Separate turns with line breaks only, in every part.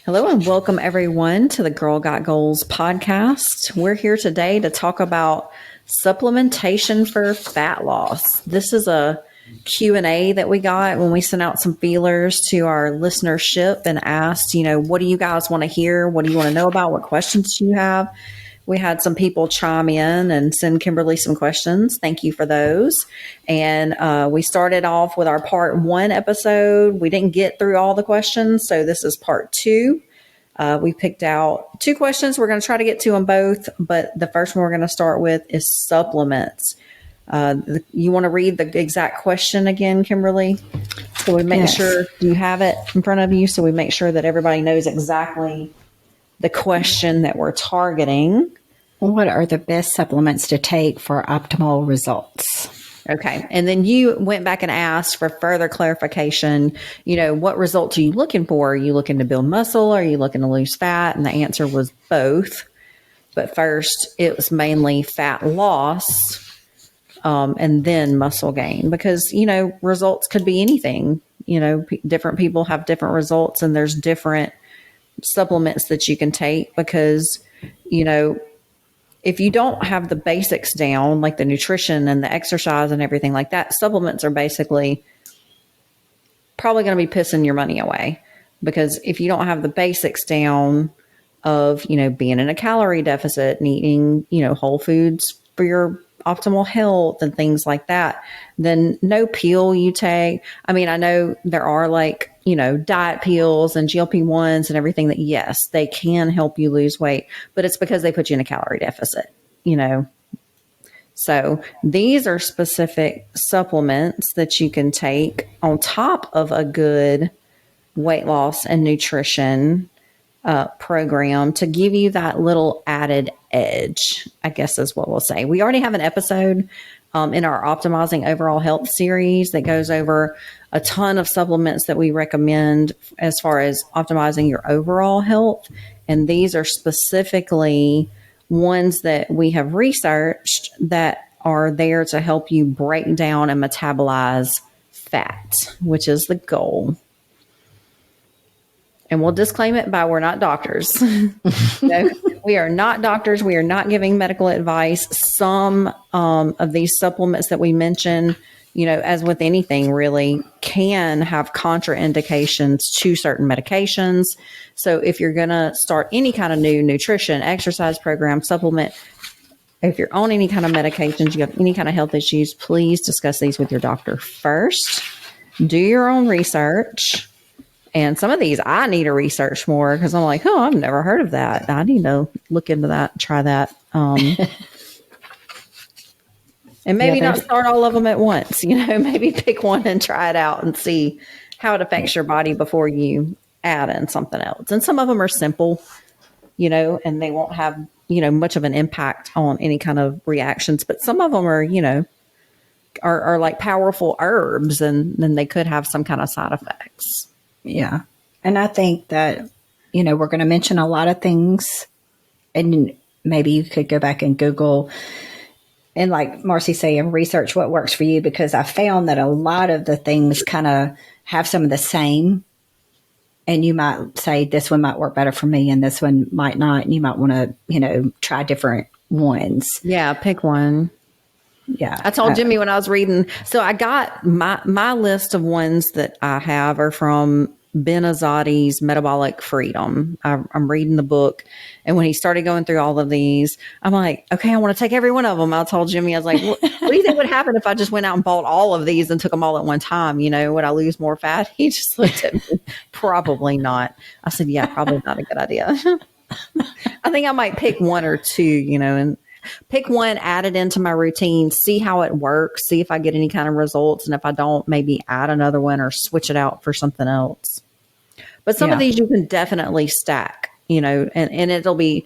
Hello and welcome everyone to the Girl Got Goals podcast. We're here today to talk about supplementation for fat loss. This is a Q&A that we got when we sent out some feelers to our listenership and asked, what do you guys want to hear? What do you want to know about? What questions do you have? We had some people chime in and send Kimberly some questions. Thank you for those. And we started off with our part 1 episode. We didn't get through all the questions, so this is part 2. We picked out 2 questions. We're going to try to get to them both, but the first one we're going to start with is supplements. You want to read the exact question again, Kimberly? So we make sure you have it in front of you, so we make sure that everybody knows exactly the question that we're targeting.
What are the best supplements to take for optimal results?
Okay. And then you went back and asked for further clarification. What results are you looking for? Are you looking to build muscle? Are you looking to lose fat? And the answer was both. But first, it was mainly fat loss and then muscle gain because, results could be anything. Different people have different results and there's different supplements that you can take because, if you don't have the basics down, like the nutrition and the exercise and everything like that, supplements are basically probably going to be pissing your money away because if you don't have the basics down of, being in a calorie deficit and eating, whole foods for your optimal health and things like that, then no pill you take. I mean, I know there are diet pills and GLP-1s and everything that, yes, they can help you lose weight, but it's because they put you in a calorie deficit, So these are specific supplements that you can take on top of a good weight loss and nutrition program to give you that little added edge, I guess is what we'll say. We already have an episode in our Optimizing Overall Health series that goes over a ton of supplements that we recommend as far as optimizing your overall health. And these are specifically ones that we have researched that are there to help you break down and metabolize fat, which is the goal. And we'll disclaim it by we're not doctors. We are not doctors. We are not giving medical advice. Some of these supplements that we mention, as with anything really, can have contraindications to certain medications. So if you're going to start any kind of new nutrition, exercise program, supplement, if you're on any kind of medications, you have any kind of health issues, please discuss these with your doctor first. Do your own research. And some of these I need to research more because I'm like, I've never heard of that. I need to look into that and try that. And maybe not start all of them at once, maybe pick one and try it out and see how it affects your body before you add in something else. And some of them are simple, and they won't have, much of an impact on any kind of reactions. But some of them are, are like powerful herbs and then they could have some kind of side effects.
Yeah. And I think that, we're going to mention a lot of things and maybe you could go back and Google and like Marci saying, research what works for you, because I found that a lot of the things kind of have some of the same, and you might say this one might work better for me and this one might not. And you might want to, try different ones.
Yeah. Pick one.
Yeah.
I told Jimmy when I was reading, so I got my list of ones that I have are from Ben Azadi's Metabolic Freedom. I'm reading the book. And when he started going through all of these, I'm like, okay, I want to take every one of them. I told Jimmy, I was like, what do you think would happen if I just went out and bought all of these and took them all at one time? Would I lose more fat? He just looked at me. Probably not. I said, yeah, probably not a good idea. I think I might pick one or two, and pick one, add it into my routine, see how it works, see if I get any kind of results. And if I don't, maybe add another one or switch it out for something else. But some of these you can definitely stack, and it'll be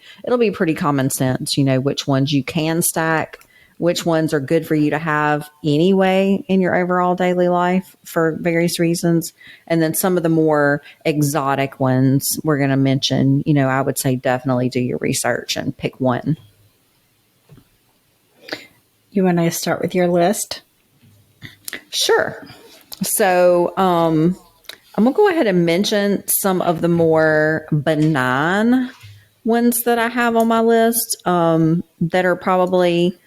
pretty common sense, which ones you can stack, which ones are good for you to have anyway in your overall daily life for various reasons. And then some of the more exotic ones we're going to mention, I would say definitely do your research and pick one.
You want to start with your list?
Sure. So, I'm going to go ahead and mention some of the more benign ones that I have on my list that are probably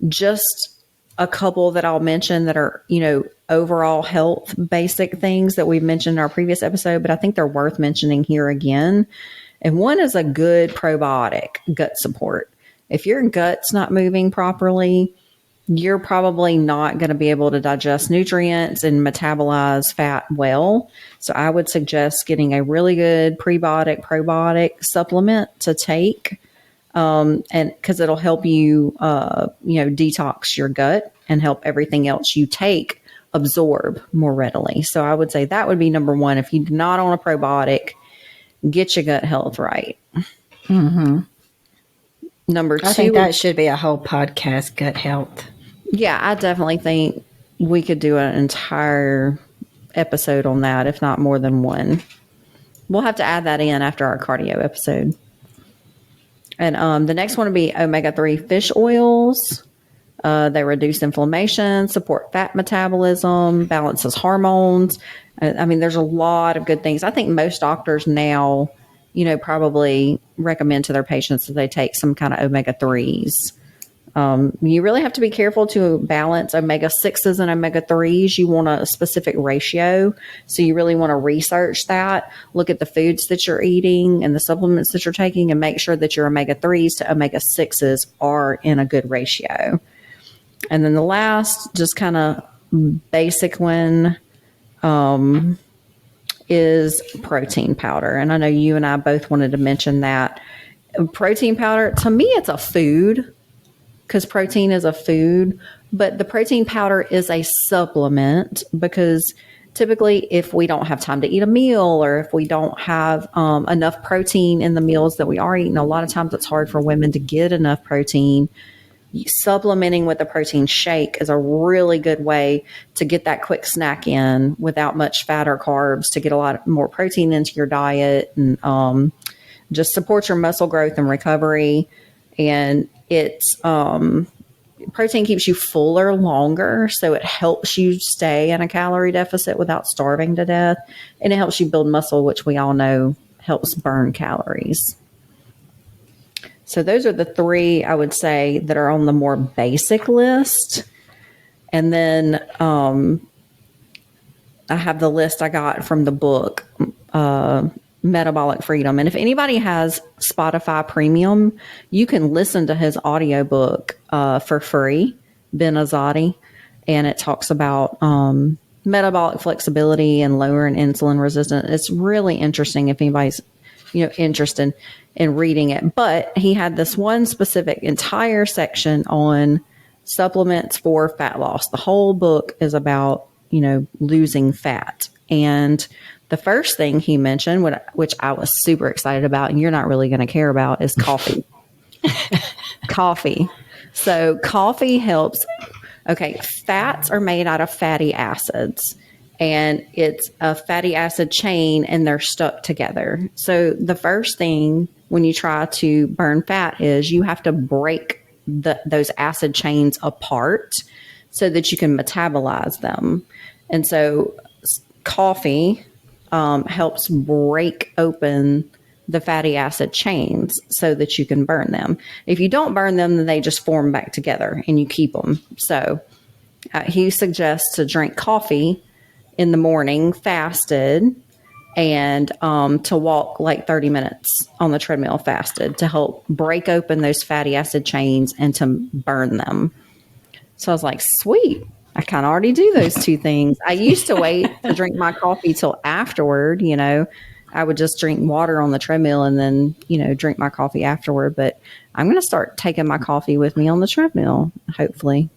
just a couple that I'll mention that are, overall health basic things that we've mentioned in our previous episode, but I think they're worth mentioning here again. And one is a good probiotic gut support. If your gut's not moving properly, you're probably not going to be able to digest nutrients and metabolize fat well. So I would suggest getting a really good probiotic supplement to take. And because it'll help you, detox your gut and help everything else you take absorb more readily. So I would say that would be number one. If you're not on a probiotic, get your gut health right.
Mm-hmm.
Number two,
I think that should be a whole podcast, gut health.
Yeah, I definitely think we could do an entire episode on that, if not more than one. We'll have to add that in after our cardio episode. And the next one would be omega-3 fish oils. They reduce inflammation, support fat metabolism, balances hormones. There's a lot of good things. I think most doctors now, probably recommend to their patients that they take some kind of omega-3s. You really have to be careful to balance omega-6s and omega-3s. You want a specific ratio. So you really want to research that, look at the foods that you're eating and the supplements that you're taking, and make sure that your omega-3s to omega-6s are in a good ratio. And then the last, just kind of basic one, is protein powder. And I know you and I both wanted to mention that. Protein powder, to me, it's a food, because protein is a food, but the protein powder is a supplement, because typically if we don't have time to eat a meal, or if we don't have enough protein in the meals that we are eating, a lot of times it's hard for women to get enough protein. Supplementing with a protein shake is a really good way to get that quick snack in without much fat or carbs, to get a lot more protein into your diet, and just support your muscle growth and recovery. And it's protein keeps you fuller longer, so it helps you stay in a calorie deficit without starving to death, and it helps you build muscle, which we all know helps burn calories. So those are the three I would say that are on the more basic list. And then I have the list I got from the book, Metabolic Freedom. And if anybody has Spotify Premium, you can listen to his audiobook for free, Ben Azadi. And it talks about metabolic flexibility and lowering insulin resistance. It's really interesting if anybody's interested in reading it. But he had this one specific entire section on supplements for fat loss. The whole book is about, losing fat. And the first thing he mentioned, which I was super excited about, and you're not really going to care about, is coffee. Coffee. So coffee helps. Okay, fats are made out of fatty acids. And it's a fatty acid chain, and they're stuck together. So the first thing when you try to burn fat is you have to break those acid chains apart so that you can metabolize them. And so coffee helps break open the fatty acid chains so that you can burn them. If you don't burn them, then they just form back together and you keep them. So he suggests to drink coffee in the morning, fasted, and to walk like 30 minutes on the treadmill fasted, to help break open those fatty acid chains and to burn them. So I was like, sweet, I kind of already do those two things. I used to wait to drink my coffee till afterward. I would just drink water on the treadmill and then, drink my coffee afterward. But I'm going to start taking my coffee with me on the treadmill, hopefully.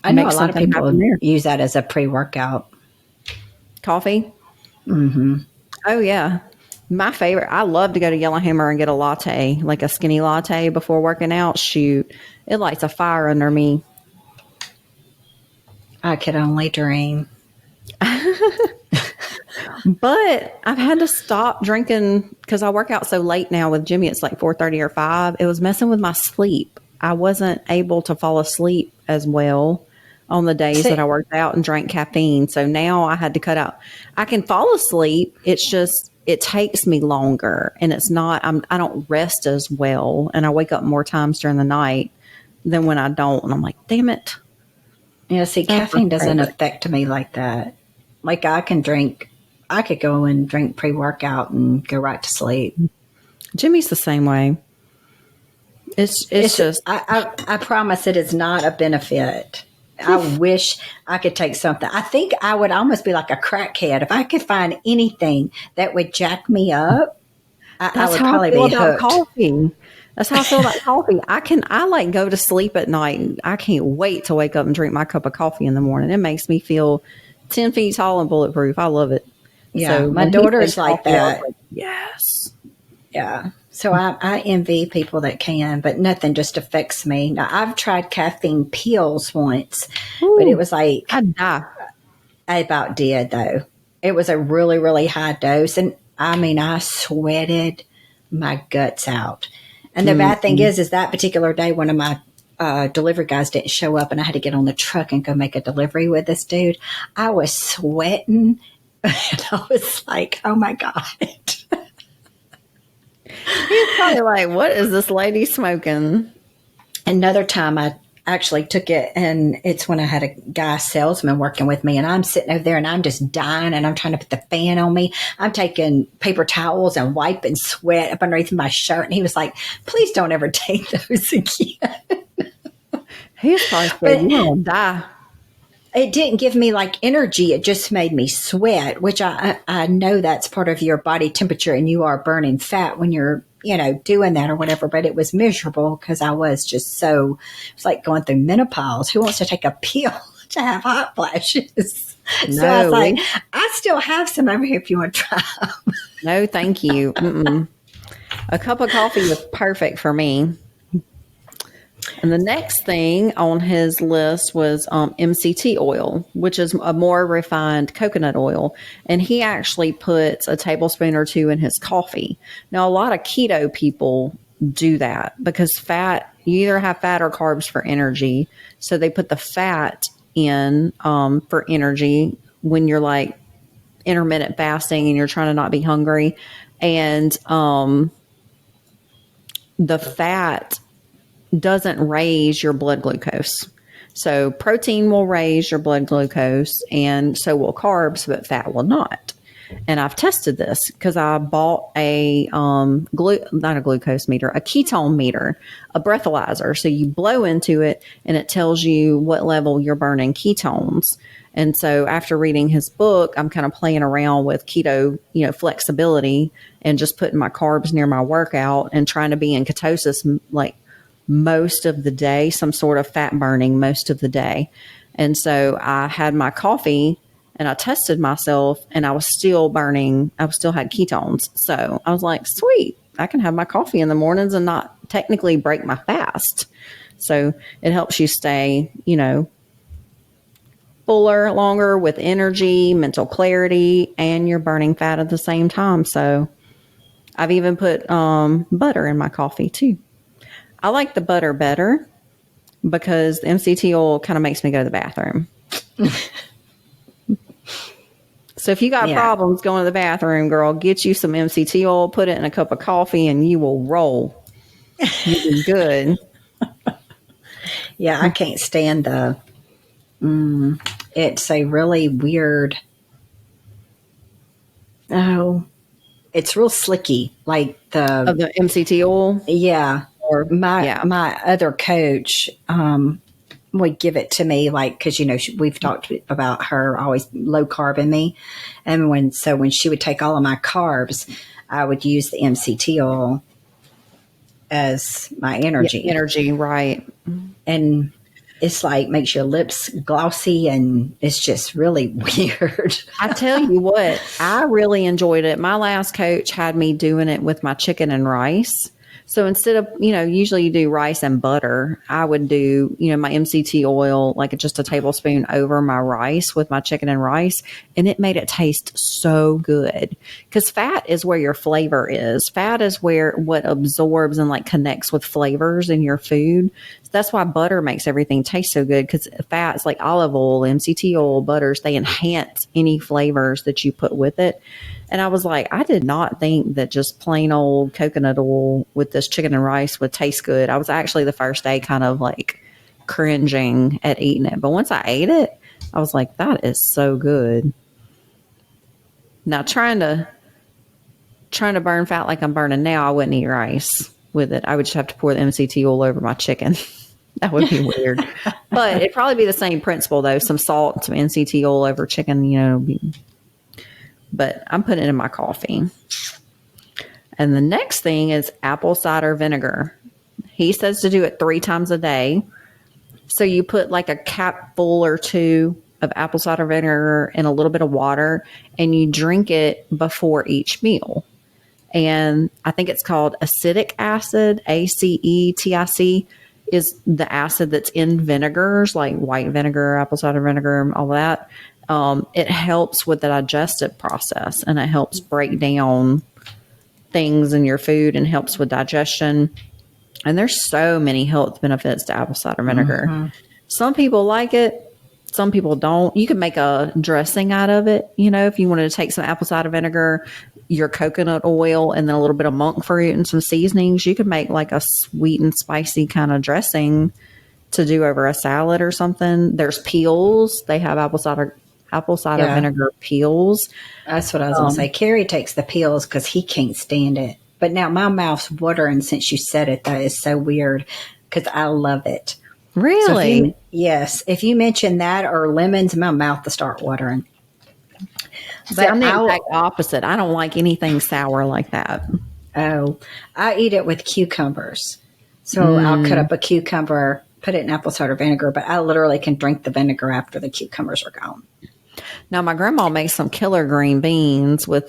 I know a lot of people use that as a pre-workout.
Coffee?
Mm-hmm.
Oh, yeah. My favorite. I love to go to Yellowhammer and get a latte, like a skinny latte before working out. Shoot, it lights a fire under me.
I could only dream.
But I've had to stop drinking because I work out so late now with Jimmy. It's like 4:30 or 5. It was messing with my sleep. I wasn't able to fall asleep as well on the days that I worked out and drank caffeine. So now I had to cut out. I can fall asleep. It's just, it takes me longer, and it's not, I don't rest as well. And I wake up more times during the night than when I don't. And I'm like, damn it.
Yeah, see, caffeine doesn't affect me like that. Like I could go and drink pre-workout and go right to sleep.
Jimmy's the same way. It's just,
I promise it is not a benefit. I wish I could take something. I think I would almost be like a crackhead. If I could find anything that would jack me up, I would probably be hooked.
Coffee. That's how I feel about coffee. I like go to sleep at night, and I can't wait to wake up and drink my cup of coffee in the morning. It makes me feel 10 feet tall and bulletproof. I love it.
Yeah. So my daughter's like that.
Like, yes.
Yeah. So I envy people that can, but nothing just affects me. Now, I've tried caffeine pills once, but it was like,
I'd die.
I about did though. It was a really, really high dose. And I mean, I sweated my guts out. And the bad thing is that particular day, one of my delivery guys didn't show up, and I had to get on the truck and go make a delivery with this dude. I was sweating, and I was like, oh my God.
He's probably like, what is this lady smoking?
Another time I actually took it, and it's when I had a guy salesman working with me, and I'm sitting over there and I'm just dying, and I'm trying to put the fan on me. I'm taking paper towels and wiping sweat up underneath my shirt. And he was like, please don't ever take those again.
He's probably saying, you're going to die.
It didn't give me like energy. It just made me sweat, which I know that's part of your body temperature, and you are burning fat when you're, doing that or whatever. But it was miserable because I was just it's like going through menopause. Who wants to take a pill to have hot flashes? No, so I was like, I still have some over here if you want to try them.
No, thank you. A cup of coffee is perfect for me. And the next thing on his list was MCT oil, which is a more refined coconut oil. And he actually puts a tablespoon or two in his coffee. Now, a lot of keto people do that because fat, you either have fat or carbs for energy. So they put the fat in for energy when you're like intermittent fasting and you're trying to not be hungry. And the fat doesn't raise your blood glucose. So protein will raise your blood glucose, and so will carbs, but fat will not. And I've tested this because I bought a not a glucose meter, a ketone meter, a breathalyzer. So you blow into it and it tells you what level you're burning ketones. And so after reading his book, I'm kind of playing around with keto, flexibility, and just putting my carbs near my workout and trying to be in ketosis like most of the day, some sort of fat burning most of the day. And so I had my coffee and I tested myself, and I was still burning. I still had ketones. So I was like, sweet, I can have my coffee in the mornings and not technically break my fast. So it helps you stay, fuller, longer, with energy, mental clarity, and you're burning fat at the same time. So I've even put butter in my coffee too. I like the butter better because the MCT oil kind of makes me go to the bathroom. So if you got problems going to the bathroom, girl, get you some MCT oil, put it in a cup of coffee, and you will roll. You'll be good.
Yeah, I can't stand it's a really weird, it's real slicky, like
the MCT oil?
Yeah. Or my other coach would give it to me, like, because we've talked about her always low carb in me, and when she would take all of my carbs, I would use the MCT oil as my energy.
Yeah, energy, right?
And it's like makes your lips glossy, and it's just really weird.
I tell you what, I really enjoyed it. My last coach had me doing it with my chicken and rice. So instead of, usually you do rice and butter, I would do, my MCT oil, like just a tablespoon over my rice with my chicken and rice. And it made it taste so good, because fat is where your flavor is. Fat is where what absorbs and like connects with flavors in your food. So that's why butter makes everything taste so good, because fats like olive oil, MCT oil, butters, they enhance any flavors that you put with it. And I was like, I did not think that just plain old coconut oil with this chicken and rice would taste good. I was actually the first day kind of like cringing at eating it. But once I ate it, I was like, that is so good. Now trying to burn fat like I'm burning now, I wouldn't eat rice with it. I would just have to pour the MCT oil over my chicken. That would be weird. But it'd probably be the same principle though. Some salt, some MCT oil over chicken, but I'm putting it in my coffee. And the next thing is apple cider vinegar. He says to do it 3 times a day. So you put like a capful or 2 of apple cider vinegar in a little bit of water, and you drink it before each meal. And I think it's called acetic acid, ACETIC, is the acid that's in vinegars, like white vinegar, apple cider vinegar, all that. It helps with the digestive process, and it helps break down things in your food and helps with digestion. And there's so many health benefits to apple cider vinegar. Mm-hmm. Some people like it. Some people don't. You can make a dressing out of it. If you wanted to take some apple cider vinegar, your coconut oil, and then a little bit of monk fruit and some seasonings, you could make like a sweet and spicy kind of dressing to do over a salad or something. There's peels. They have apple cider vinegar peels.
That's what I was going to say. Carrie takes the peels because he can't stand it. But now my mouth's watering since you said it. That is so weird because I love it.
Really?
So if you mention that or lemons, my mouth will start watering.
But I'm the exact opposite. I don't like anything sour like that.
Oh, I eat it with cucumbers. So I'll cut up a cucumber, put it in apple cider vinegar, but I literally can drink the vinegar after the cucumbers are gone.
Now, my grandma makes some killer green beans with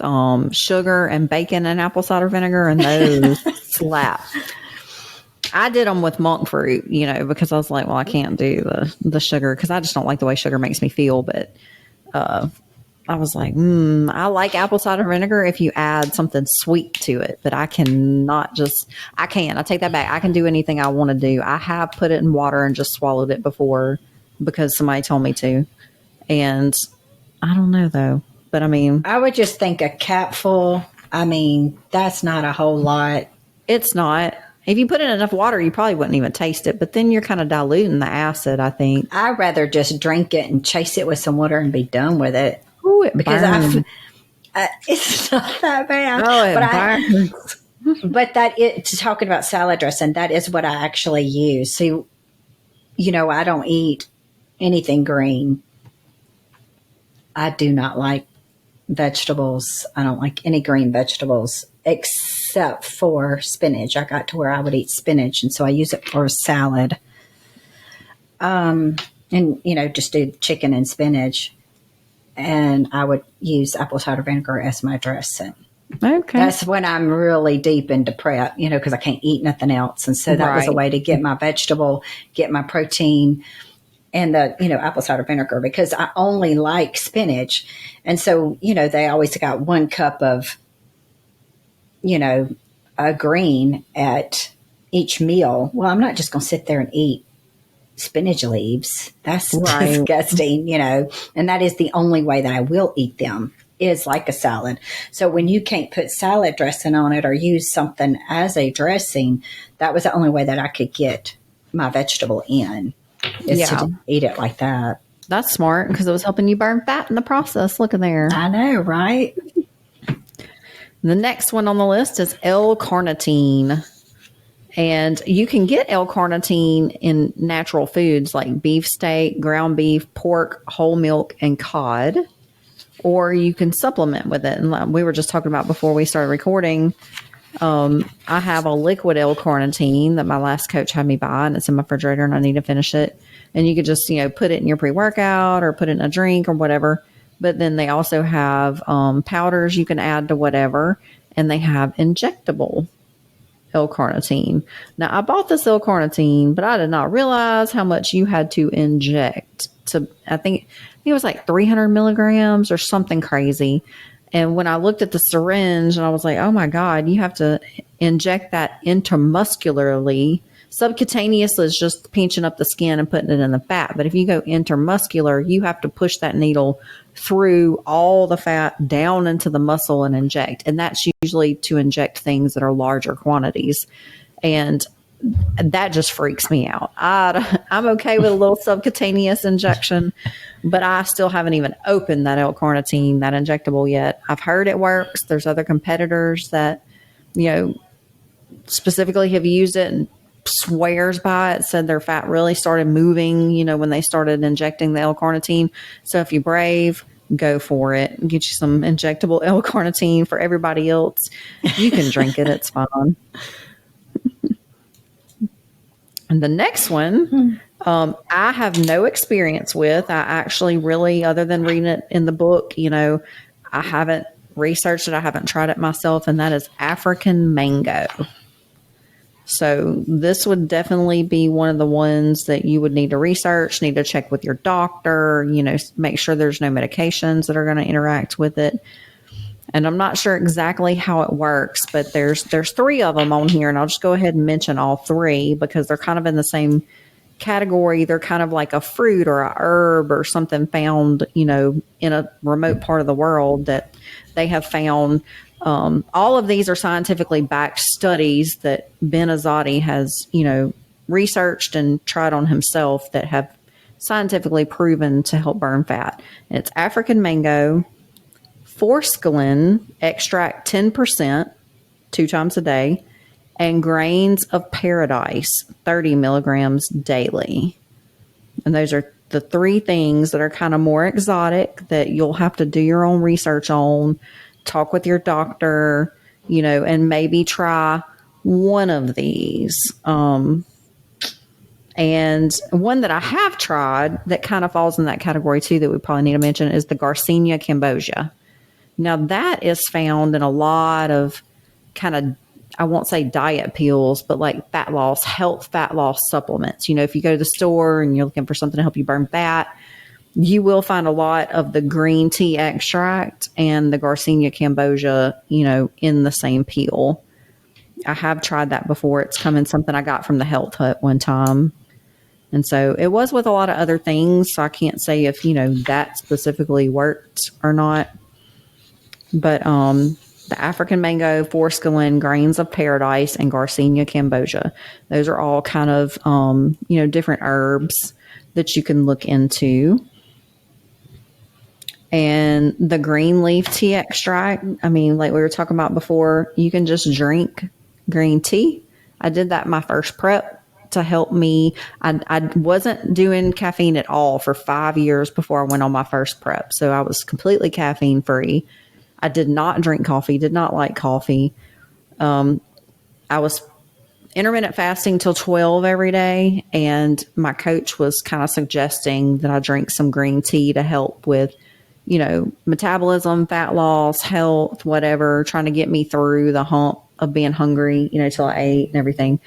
sugar and bacon and apple cider vinegar, and those slap. I did them with monk fruit, because I was like, well, I can't do the sugar because I just don't like the way sugar makes me feel. But I was like, I like apple cider vinegar if you add something sweet to it, but I take that back. I can do anything I want to do. I have put it in water and just swallowed it before because somebody told me to. And I don't know though, but I
would just think a capful. That's not a whole lot.
It's not. If you put in enough water, you probably wouldn't even taste it, but then you're kind of diluting the acid, I think.
I'd rather just drink it and chase it with some water and be done with it.
Ooh, it burns.
It's not that bad.
Oh, it burns.
But talking about salad dressing, that is what I actually use. So, I don't eat anything green. I do not like vegetables. I don't like any green vegetables except for spinach. I got to where I would eat spinach, and so I use it for a salad. And just do chicken and spinach, and I would use apple cider vinegar as my dressing.
Okay,
that's when I'm really deep into prep, because I can't eat nothing else, and so that was a way to get my vegetable, get my protein. And the, apple cider vinegar, because I only like spinach. And so, they always got 1 cup of, a green at each meal. Well, I'm not just going to sit there and eat spinach leaves. That's disgusting, and that is the only way that I will eat them is like a salad. So when you can't put salad dressing on it or use something as a dressing, that was the only way that I could get my vegetable in. Is to eat it like that.
That's smart because it was helping you burn fat in the process. Look at there.
I know, right?
The next one on the list is L-carnitine. And you can get L-carnitine in natural foods like beefsteak, ground beef, pork, whole milk, and cod. Or you can supplement with it. And we were just talking about before we started recording, I have a liquid L-carnitine that my last coach had me buy, and it's in my refrigerator and I need to finish it. And you could just, put it in your pre-workout or put it in a drink or whatever. But then they also have powders you can add to whatever, and they have injectable L-carnitine. Now, I bought this L-carnitine, but I did not realize how much you had to inject. To I think it was like 300 milligrams or something crazy. And when I looked at the syringe, and I was like, oh my God, you have to inject that intramuscularly. Subcutaneous is just pinching up the skin and putting it in the fat. But if you go intramuscular, you have to push that needle through all the fat down into the muscle and inject. And that's usually to inject things that are larger quantities. And that just freaks me out. I'm okay with a little subcutaneous injection, but I still haven't even opened that L-carnitine, that injectable yet. I've heard it works. There's other competitors that, specifically have used it and swears by it, said their fat really started moving, when they started injecting the L-carnitine. So if you're brave, go for it. Get you some injectable L-carnitine. For everybody else, you can drink it. It's fine. And the next one, I have no experience with. I actually really, other than reading it in the book, I haven't researched it. I haven't tried it myself. And that is African mango. So this would definitely be one of the ones that you would need to research, need to check with your doctor, make sure there's no medications that are going to interact with it. And I'm not sure exactly how it works, but there's 3 of them on here, and I'll just go ahead and mention all 3 because they're kind of in the same category. They're kind of like a fruit or a herb or something found, in a remote part of the world that they have found. All of these are scientifically backed studies that Ben Azadi has, researched and tried on himself that have scientifically proven to help burn fat. And it's African mango, forskolin extract 10%, 2 times a day, and grains of paradise, 30 milligrams daily. And those are the 3 things that are kind of more exotic that you'll have to do your own research on, talk with your doctor, and maybe try one of these. And one that I have tried that kind of falls in that category too that we probably need to mention is the Garcinia cambogia. Now that is found in a lot of kind of, I won't say diet pills, but like health fat loss supplements. If you go to the store and you're looking for something to help you burn fat, you will find a lot of the green tea extract and the Garcinia cambogia, in the same pill. I have tried that before. It's come in something I got from the Health Hut one time. And so it was with a lot of other things. So I can't say if, that specifically worked or not. But the African mango, forskolin, grains of paradise, and Garcinia cambogia, those are all kind of, different herbs that you can look into. And the green leaf tea extract, like we were talking about before, you can just drink green tea. I did that in my first prep to help me. I wasn't doing caffeine at all for 5 years before I went on my first prep. So I was completely caffeine free. I did not drink coffee, did not like coffee. I was intermittent fasting till 12 every day. And my coach was kind of suggesting that I drink some green tea to help with, metabolism, fat loss, health, whatever, trying to get me through the hump of being hungry, till I ate and everything.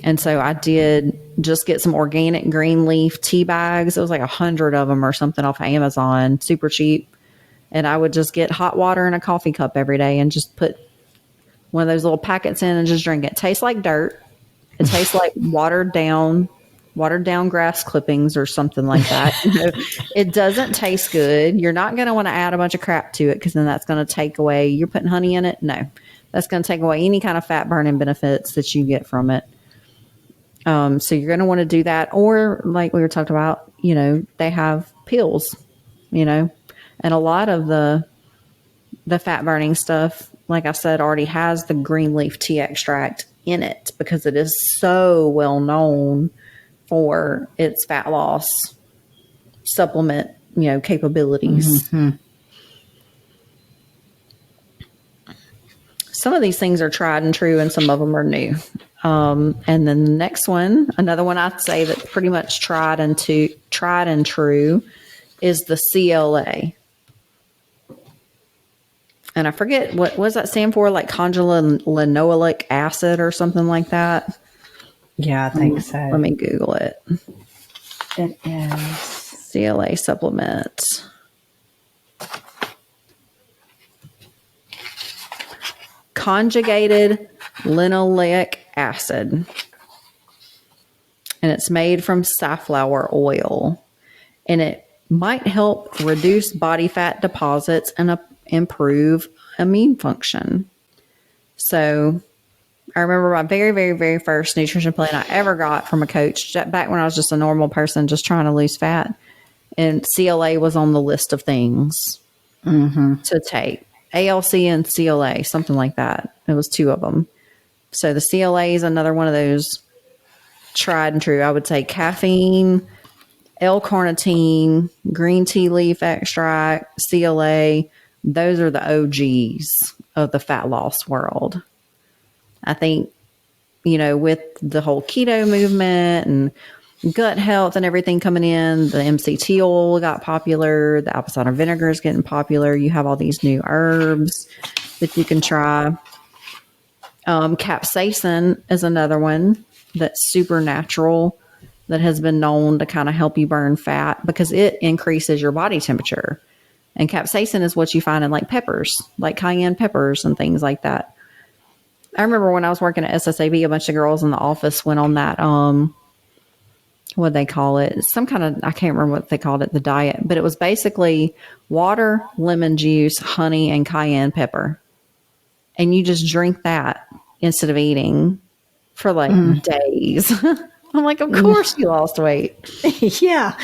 And so I did just get some organic green leaf tea bags. It was like 100 of them or something off of Amazon, super cheap. And I would just get hot water in a coffee cup every day and just put one of those little packets in and just drink it. It tastes like dirt. It tastes like watered down grass clippings or something like that. It doesn't taste good. You're not going to want to add a bunch of crap to it because then that's going to take away, you're putting honey in it. No, that's going to take away any kind of fat burning benefits that you get from it. So you're going to want to do that. Or like we were talking about, they have pills, and a lot of the fat burning stuff, like I said, already has the green leaf tea extract in it because it is so well known for its fat loss supplement, capabilities. Mm-hmm. Some of these things are tried and true and some of them are new. And then the next one, another one I'd say that's pretty much tried and true is the CLA. And I forget what does that stand for, like condylarlinoleic acid or something like that.
Yeah, I think so.
Let me Google it.
It is
CLA supplement. Conjugated linoleic acid. And it's made from safflower oil. And it might help reduce body fat deposits and improve immune function. So I remember my very, very, very first nutrition plan I ever got from a coach back when I was just a normal person just trying to lose fat. And CLA was on the list of things to take. ALC and CLA, something like that. It was two of them. So the CLA is another one of those tried and true. I would say caffeine, L-carnitine, green tea leaf extract, CLA. Those are the OGs of the fat loss world. I think, with the whole keto movement and gut health and everything coming in, the MCT oil got popular, the apple cider vinegar is getting popular. You have all these new herbs that you can try. Capsaicin is another one that's super natural that has been known to kind of help you burn fat because it increases your body temperature. And capsaicin is what you find in like peppers, like cayenne peppers and things like that. I remember when I was working at SSAB, a bunch of girls in the office went on that, what they call it? Some kind of, I can't remember what they called it, the diet, but it was basically water, lemon juice, honey, and cayenne pepper. And you just drink that instead of eating for like days. I'm like, of course you lost weight.
yeah.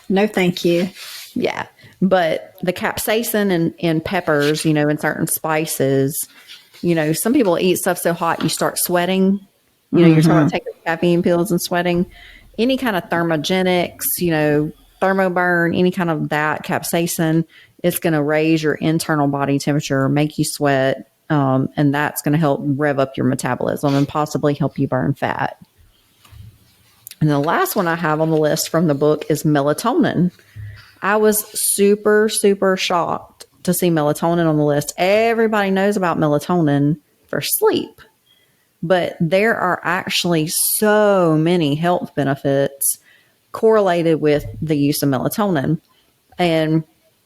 No, thank you.
Yeah. But the capsaicin in peppers, in certain spices, some people eat stuff so hot you start sweating. You're talking about taking caffeine pills and sweating. Any kind of thermogenics, thermoburn, any kind of that capsaicin, it's going to raise your internal body temperature, make you sweat, and that's going to help rev up your metabolism and possibly help you burn fat. And the last one I have on the list from the book is melatonin. I was super, super shocked to see melatonin on the list. Everybody knows about melatonin for sleep, but there are actually so many health benefits correlated with the use of melatonin. And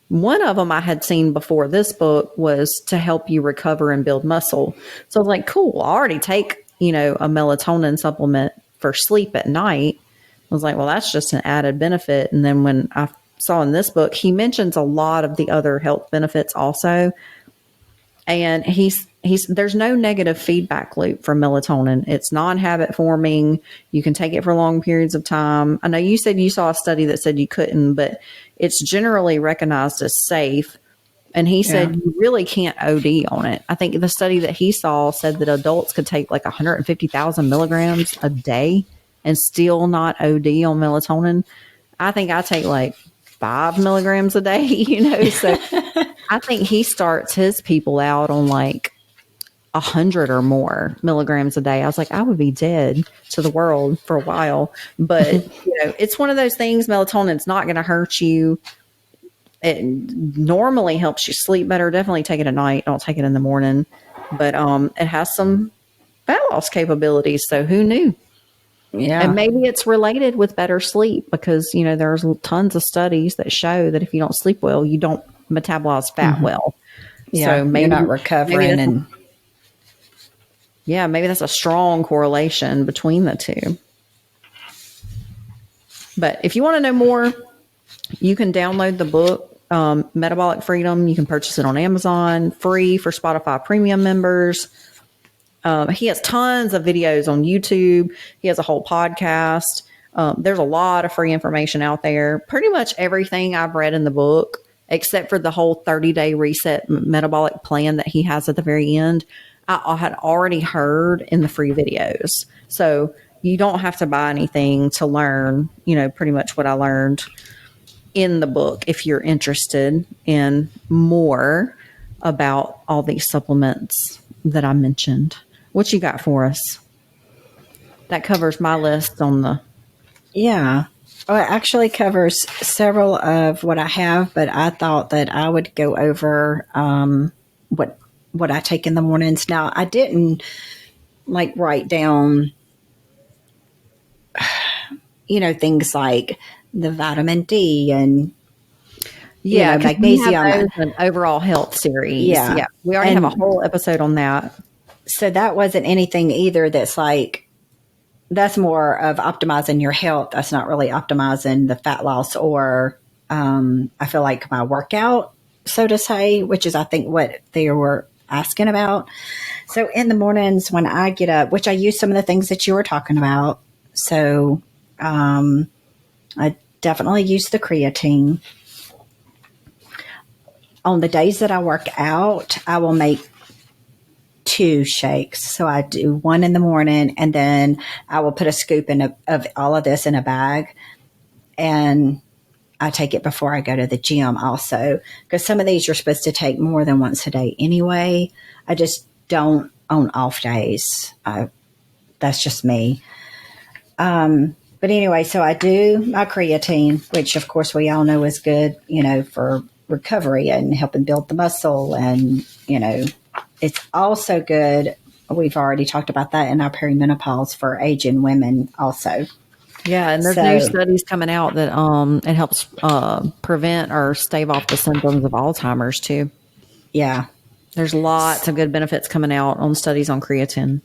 one of them I had seen before this book was to help you recover and build muscle. So I was like, cool, I already take, a melatonin supplement for sleep at night. I was like, well, that's just an added benefit. And then when I saw in this book, he mentions a lot of the other health benefits also. And there's no negative feedback loop for melatonin. It's non-habit forming. You can take it for long periods of time. I know you said you saw a study that said you couldn't, but it's generally recognized as safe. And he said you really can't OD on it. I think the study that he saw said that adults could take like 150,000 milligrams a day and still not OD on melatonin. I think I take like 5 milligrams a day, so I think he starts his people out on like 100 or more milligrams a day. I was like, I would be dead to the world for a while, but it's one of those things. Melatonin's not going to hurt you. It normally helps you sleep better. Definitely take it at night. Don't take it in the morning, but it has some fat loss capabilities. So who knew?
Yeah.
And maybe it's related with better sleep because, there's tons of studies that show that if you don't sleep well, you don't metabolize fat well.
Yeah. So maybe you're not recovering.
Maybe that's a strong correlation between the two. But if you want to know more, you can download the book, Metabolic Freedom. You can purchase it on Amazon, free for Spotify premium members. He has tons of videos on YouTube. He has a whole podcast. There's a lot of free information out there. Pretty much everything I've read in the book, except for the whole 30-day reset metabolic plan that he has at the very end, I had already heard in the free videos. So you don't have to buy anything to learn, pretty much what I learned in the book if you're interested in more about all these supplements that I mentioned. What you got for us? That covers my list on the...
Yeah. Well, it actually covers several of what I have, but I thought that I would go over what I take in the mornings. Now, I didn't like write down, things like the vitamin D and
Yeah, because we have
magnesium.
those an overall health series.
Yeah,
Yeah, we already have a
and
whole episode on that.
so that wasn't anything either. That's more of optimizing your health. That's not really optimizing the fat loss or I feel like my workout, so to say, which is I think what they were asking about. So in the mornings when I get up, which I use some of the things that you were talking about. So I definitely use the creatine. On the days that I work out, I will make 2 shakes. So I do one in the morning, and then I will put a scoop of all of this in a bag, and I take it before I go to the gym also, because some of these you're supposed to take more than once a day anyway. I just don't on off days. That's just me. But anyway, so I do my creatine, which of course we all know is good, for recovery and helping build the muscle. And, it's also good. We've already talked about that in our perimenopause for aging women also.
Yeah, and there's new studies coming out that it helps prevent or stave off the symptoms of Alzheimer's too.
Yeah.
There's lots of good benefits coming out on studies on creatine.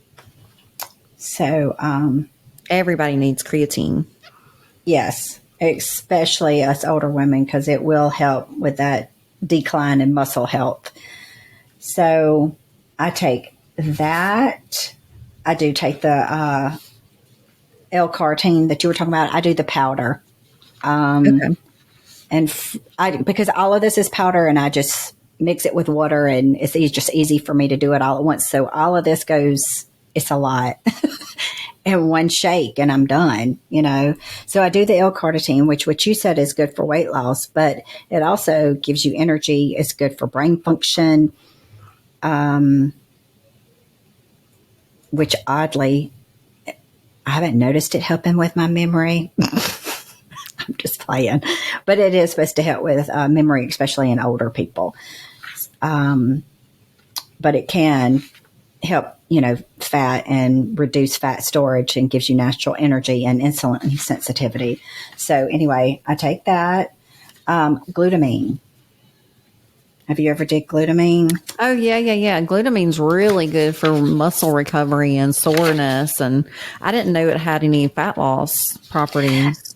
So
everybody needs creatine.
Yes, especially us older women, because it will help with that decline in muscle health. So I take that. I do take the L-carnitine that you were talking about. I do the powder.
Okay.
And because all of this is powder, and I just mix it with water, and it's just easy for me to do it all at once. So all of this goes, it's a lot. In one shake, and I'm done, So I do the L-carnitine, which what you said is good for weight loss, but it also gives you energy. It's good for brain function, which oddly, I haven't noticed it helping with my memory. I'm just playing, but it is supposed to help with memory, especially in older people. But it can help, fat and reduce fat storage, and gives you natural energy and insulin sensitivity. So anyway, I take that. Glutamine. Have you ever did glutamine?
Oh, yeah. Glutamine's really good for muscle recovery and soreness. And I didn't know it had any fat loss properties.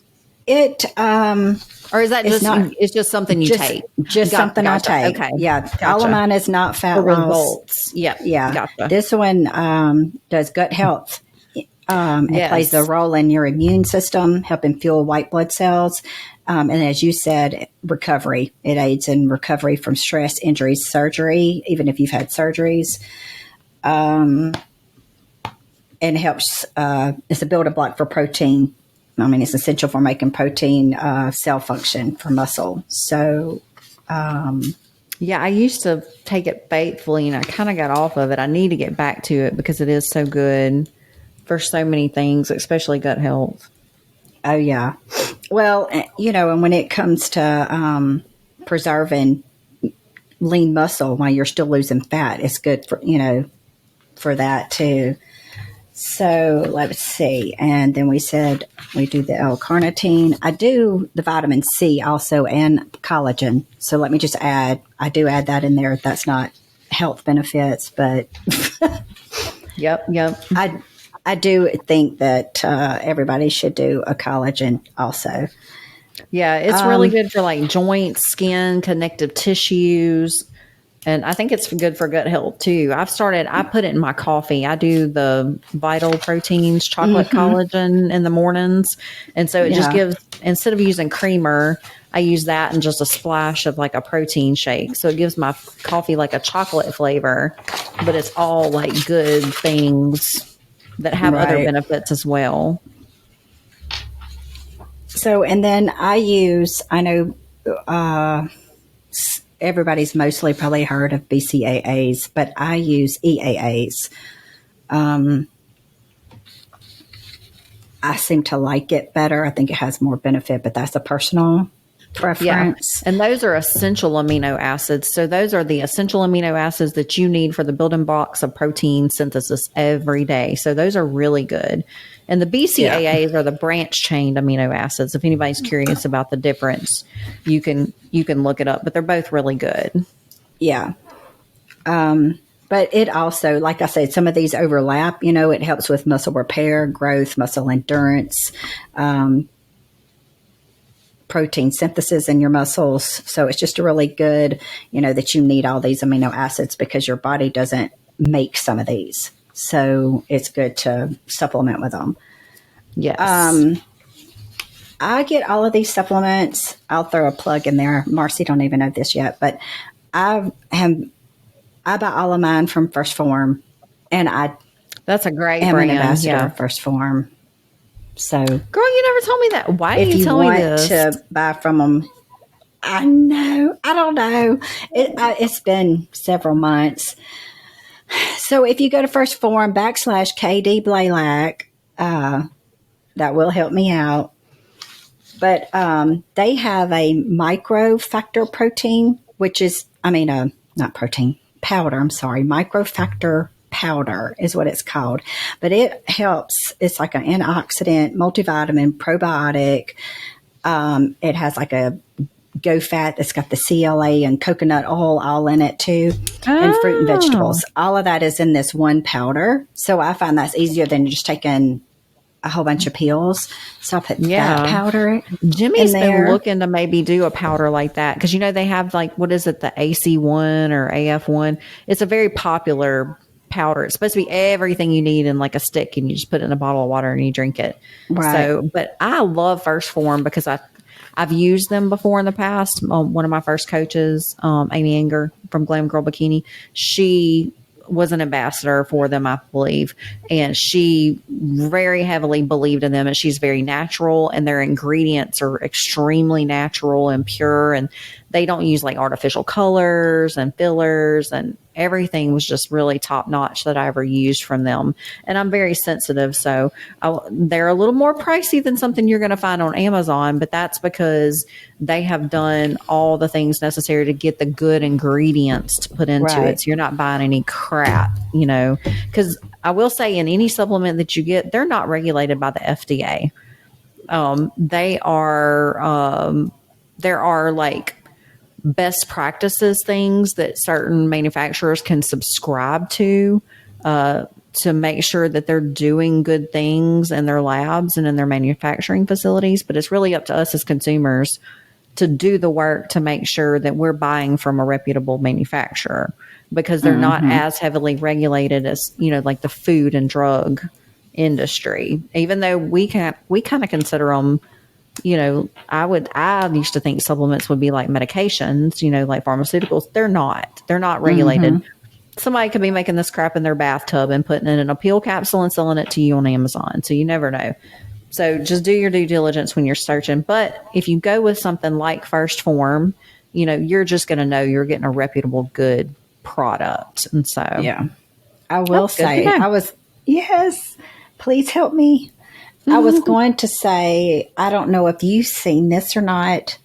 Or is that it's just something you take?
Just something gotcha. I take. Okay. Yeah. Gotcha. All of mine is not fat loss.
Results. Yeah.
Yeah.
Gotcha.
This one does gut health. It plays a role in your immune system, helping fuel white blood cells. And as you said, recovery. It aids in recovery from stress, injuries, surgery, even if you've had surgeries. And helps, it's a building block for protein. I mean, it's essential for making protein cell function for muscle. So,
yeah, I used to take it faithfully, and I kind of got off of it. I need to get back to it because it is so good for so many things, especially gut health.
Oh, yeah. Well, and when it comes to preserving lean muscle while you're still losing fat, it's good for, for that too. So let's see. And then we said we do the L-carnitine. I do the vitamin C also, and collagen. So let me just add, I do add that in there. That's not health benefits, but
Yep.
I do think that everybody should do a collagen also.
Yeah, it's really good for like joints, skin, connective tissues. And I think it's good for gut health too. I put it in my coffee. I do the Vital Proteins chocolate collagen in the mornings. And so it just gives, instead of using creamer, I use that and just a splash of like a protein shake. So it gives my coffee like a chocolate flavor, but it's all like good things that have other benefits as well.
So, and then I know everybody's mostly probably heard of BCAAs, but I use EAAs. I seem to like it better. I think it has more benefit, but that's a personal preference.
And those are essential amino acids. So those are the essential amino acids that you need for the building blocks of protein synthesis every day. So those are really good. And the BCAAs are the branch chain amino acids. If anybody's curious about the difference, you can look it up, but they're both really good.
Yeah. But it also, like I said, some of these overlap. It helps with muscle repair, growth, muscle endurance, protein synthesis in your muscles. So it's just really good, that you need all these amino acids because your body doesn't make some of these. So it's good to supplement with them.
Yes.
I get all of these supplements. I'll throw a plug in there. Marci don't even know this yet, but I buy all of mine from First Form, and
that's a great
am
brand.
An ambassador of First Form. So,
girl, you never told me that. Why did you tell me this?
If you want to buy from them, I know. I don't know. It's been several months. So if you go to First Form /KD Blalack, that will help me out. But they have a microfactor protein, which is, not protein, powder. I'm sorry. Microfactor powder is what it's called. But it helps. It's like an antioxidant, multivitamin, probiotic. It has like a GoFat that's got the CLA and coconut oil all in it too, and fruit and vegetables. All of that is in this one powder. So I find that's easier than just taking a whole bunch of pills. So I put that powder
Jimmy's been looking to maybe do a powder like that because, they have like, what is it, the AC1 or AF1? It's a very popular powder. It's supposed to be everything you need in like a stick, and you just put it in a bottle of water and you drink it.
Right.
So, but I love First Form because I've used them before in the past. One of my first coaches, Amy Anger from Glam Girl Bikini, she was an ambassador for them, I believe. And she very heavily believed in them, and she's very natural, and their ingredients are extremely natural and pure. And they don't use like artificial colors and fillers, and everything was just really top notch that I ever used from them. And I'm very sensitive. So they're a little more pricey than something you're going to find on Amazon, but that's because they have done all the things necessary to get the good ingredients to put into it. So you're not buying any crap, because I will say in any supplement that you get, they're not regulated by the FDA. There are like best practices things that certain manufacturers can subscribe to make sure that they're doing good things in their labs and in their manufacturing facilities. But it's really up to us as consumers to do the work to make sure that we're buying from a reputable manufacturer, because they're not as heavily regulated as, like the food and drug industry, even though we kind of consider them, I used to think supplements would be like medications, like pharmaceuticals. They're not regulated. Somebody could be making this crap in their bathtub and putting it in a pill capsule and selling it to you on Amazon. So you never know. So just do your due diligence when you're searching. But if you go with something like First Form, you're just going to know you're getting a reputable, good product. And so,
I will say, yes, please help me. I was going to say, I don't know if you've seen this or not,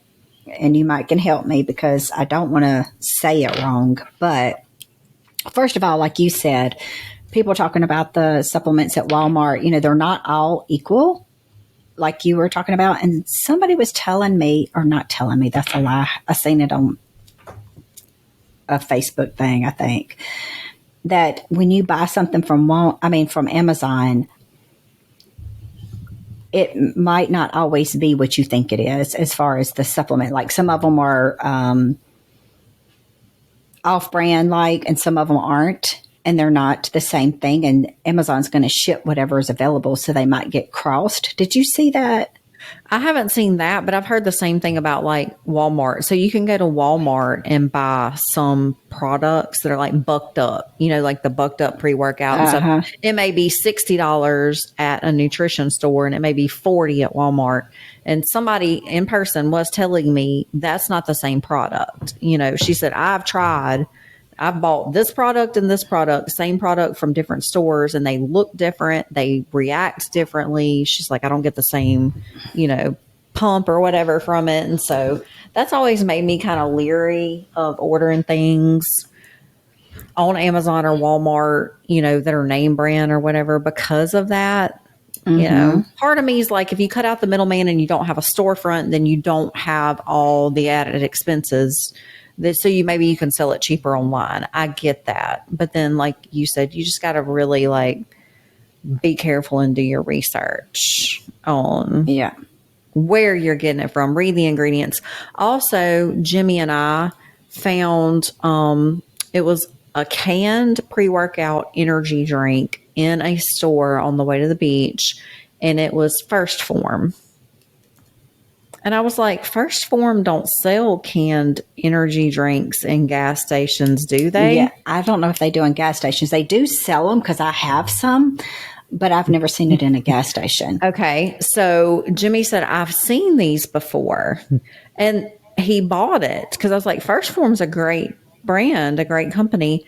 and you might can help me because I don't want to say it wrong. But first of all, like you said, people talking about the supplements at Walmart, they're not all equal, like you were talking about. And somebody was telling me, or not telling me, that's a lie. I seen it on a Facebook thing, I think, that when you buy something from Amazon, it might not always be what you think it is as far as the supplement. Like some of them are off-brand, and some of them aren't, and they're not the same thing. And Amazon's going to ship whatever is available, so they might get crossed. Did you see that?
I haven't seen that, but I've heard the same thing about like Walmart. So you can go to Walmart and buy some products that are like bucked up, like the bucked up pre-workout and stuff. It may be $60 at a nutrition store, and it may be $40 at Walmart. And somebody in person was telling me that's not the same product. She said, I've tried I've bought this product and this product, same product from different stores, and they look different. They react differently. She's like, I don't get the same, pump or whatever from it. And so that's always made me kind of leery of ordering things on Amazon or Walmart, that are name brand or whatever because of that. Part of me is like, if you cut out the middleman and you don't have a storefront, then you don't have all the added expenses. So maybe you can sell it cheaper online. I get that. But then, like you said, you just got to really be careful and do your research on where you're getting it from. Read the ingredients. Also, Jimmy and I found it was a canned pre-workout energy drink in a store on the way to the beach, and it was First Form. And I was like, First Form don't sell canned energy drinks in gas stations, do they?
Yeah, I don't know if they do in gas stations. They do sell them because I have some, but I've never seen it in a gas station.
Okay, so Jimmy said, I've seen these before. And he bought it because I was like, First Form's a great brand, a great company.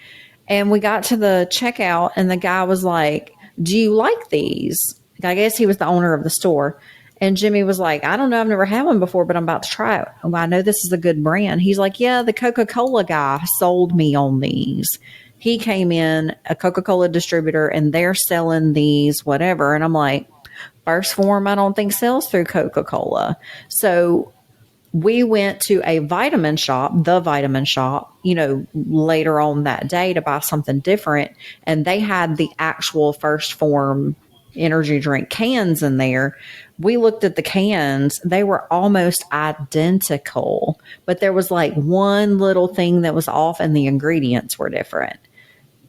And we got to the checkout and the guy was like, do you like these? I guess he was the owner of the store. And Jimmy was like, I don't know, I've never had one before, but I'm about to try it. Well, I know this is a good brand. He's like, yeah, the Coca-Cola guy sold me on these. He came in, a Coca-Cola distributor, and they're selling these, whatever. And I'm like, First Form, I don't think sells through Coca-Cola. So we went to a vitamin shop, later on that day to buy something different. And they had the actual First Form energy drink cans in there. We looked at the cans. They were almost identical, but there was one little thing that was off and the ingredients were different.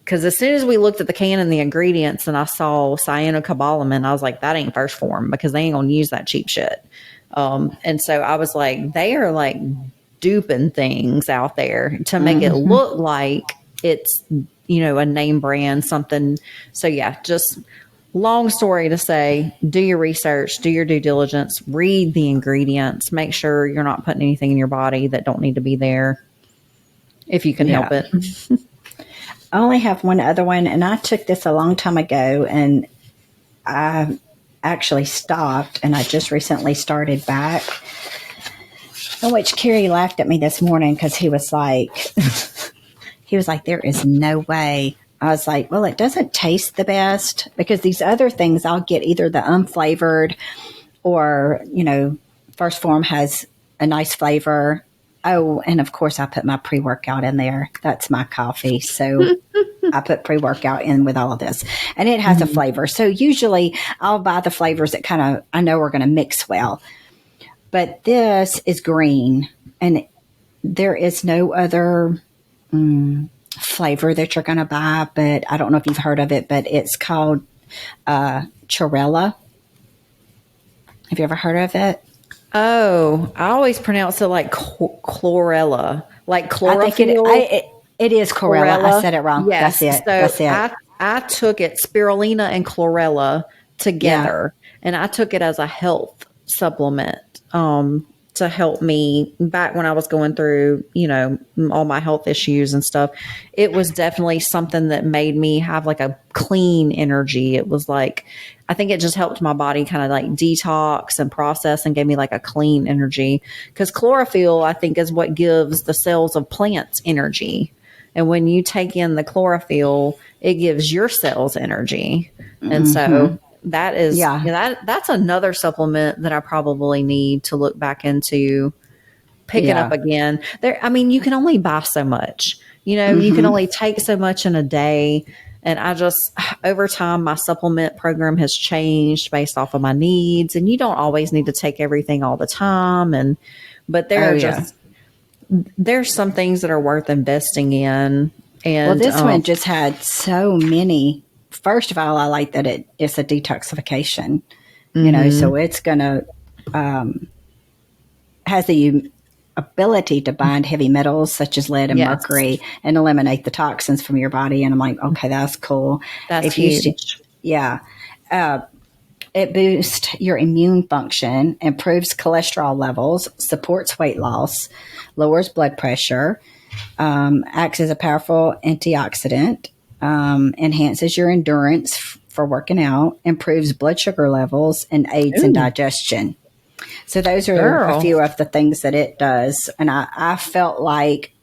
Because as soon as we looked at the can and the ingredients and I saw cyanocobalamin, I was like, that ain't First Form because they ain't going to use that cheap shit. And so I was like, they are duping things out there to make it look like it's, a name brand, something. So yeah, just long story to say, do your research, do your due diligence, read the ingredients, make sure you're not putting anything in your body that don't need to be there if you can help it.
I only have one other one, and I took this a long time ago, and I actually stopped, and I just recently started back. In which Carrie laughed at me this morning because he was like, there is no way. I was like, well, it doesn't taste the best because these other things I'll get either the unflavored or, First Form has a nice flavor. Oh, and of course I put my pre-workout in there. That's my coffee. So I put pre-workout in with all of this and it has a flavor. So usually I'll buy the flavors that I know are going to mix well, but this is green and there is no other, flavor that you're going to buy, but I don't know if you've heard of it, but it's called Chlorella. Have you ever heard of it?
Oh, I always pronounce it like chlorella, like chlorophyll.
It is chlorella. I said it wrong.
Yes.
That's it.
So
That's it.
I took it, spirulina and chlorella together, and I took it as a health supplement to help me back when I was going through, all my health issues and stuff. It was definitely something that made me have a clean energy. It was I think it just helped my body kind of detox and process and gave me a clean energy. Because chlorophyll, I think, is what gives the cells of plants energy. And when you take in the chlorophyll, it gives your cells energy. And so that is, that's another supplement that I probably need to look back into picking up again. You can only buy so much, you can only take so much in a day. And I just, over time, my supplement program has changed based off of my needs. And you don't always need to take everything all the time. But there's some things that are worth investing in. And
this one just had so many. First of all, I like that it's a detoxification, so it's going to, has the ability to bind heavy metals such as lead and mercury and eliminate the toxins from your body. And I'm like, okay, that's cool.
That's huge.
It boosts your immune function, improves cholesterol levels, supports weight loss, lowers blood pressure, acts as a powerful antioxidant, enhances your endurance for working out, improves blood sugar levels, and aids in digestion. So those are a few of the things that it does. And I felt like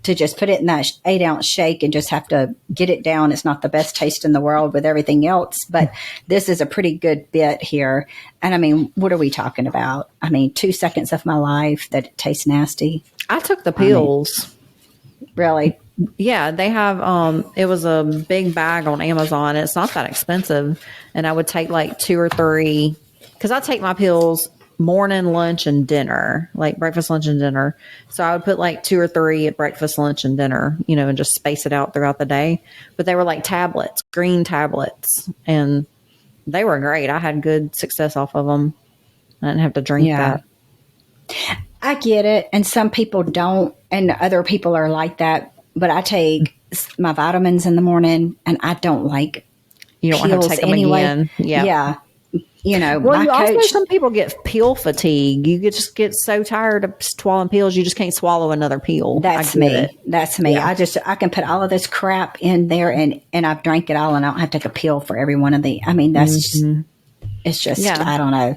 to just put it in that 8-ounce shake and just have to get it down, it's not the best taste in the world with everything else. But this is a pretty good bit here. And I mean, what are we talking about? I mean, 2 seconds of my life that it tastes nasty.
I took the pills.
Really?
Yeah, they have, it was a big bag on Amazon. It's not that expensive. And I would take like 2 or 3, because I take my pills morning, lunch, and dinner, like breakfast, lunch, and dinner. So I would put like 2 or 3 at breakfast, lunch, and dinner, and just space it out throughout the day. But they were like tablets, green tablets, and they were great. I had good success off of them. I didn't have to drink that.
I get it. And some people don't, and other people are like that. But I take my vitamins in the morning, and I don't like
You don't have to take them again.
Yeah.
Well, also some people get pill fatigue. You just get so tired of swallowing pills, you just can't swallow another pill.
That's me. That's me. Yeah. I can put all of this crap in there, and I've drank it all, and I don't have to take a pill for every one of the. I mean, that's just, it's just, I don't know.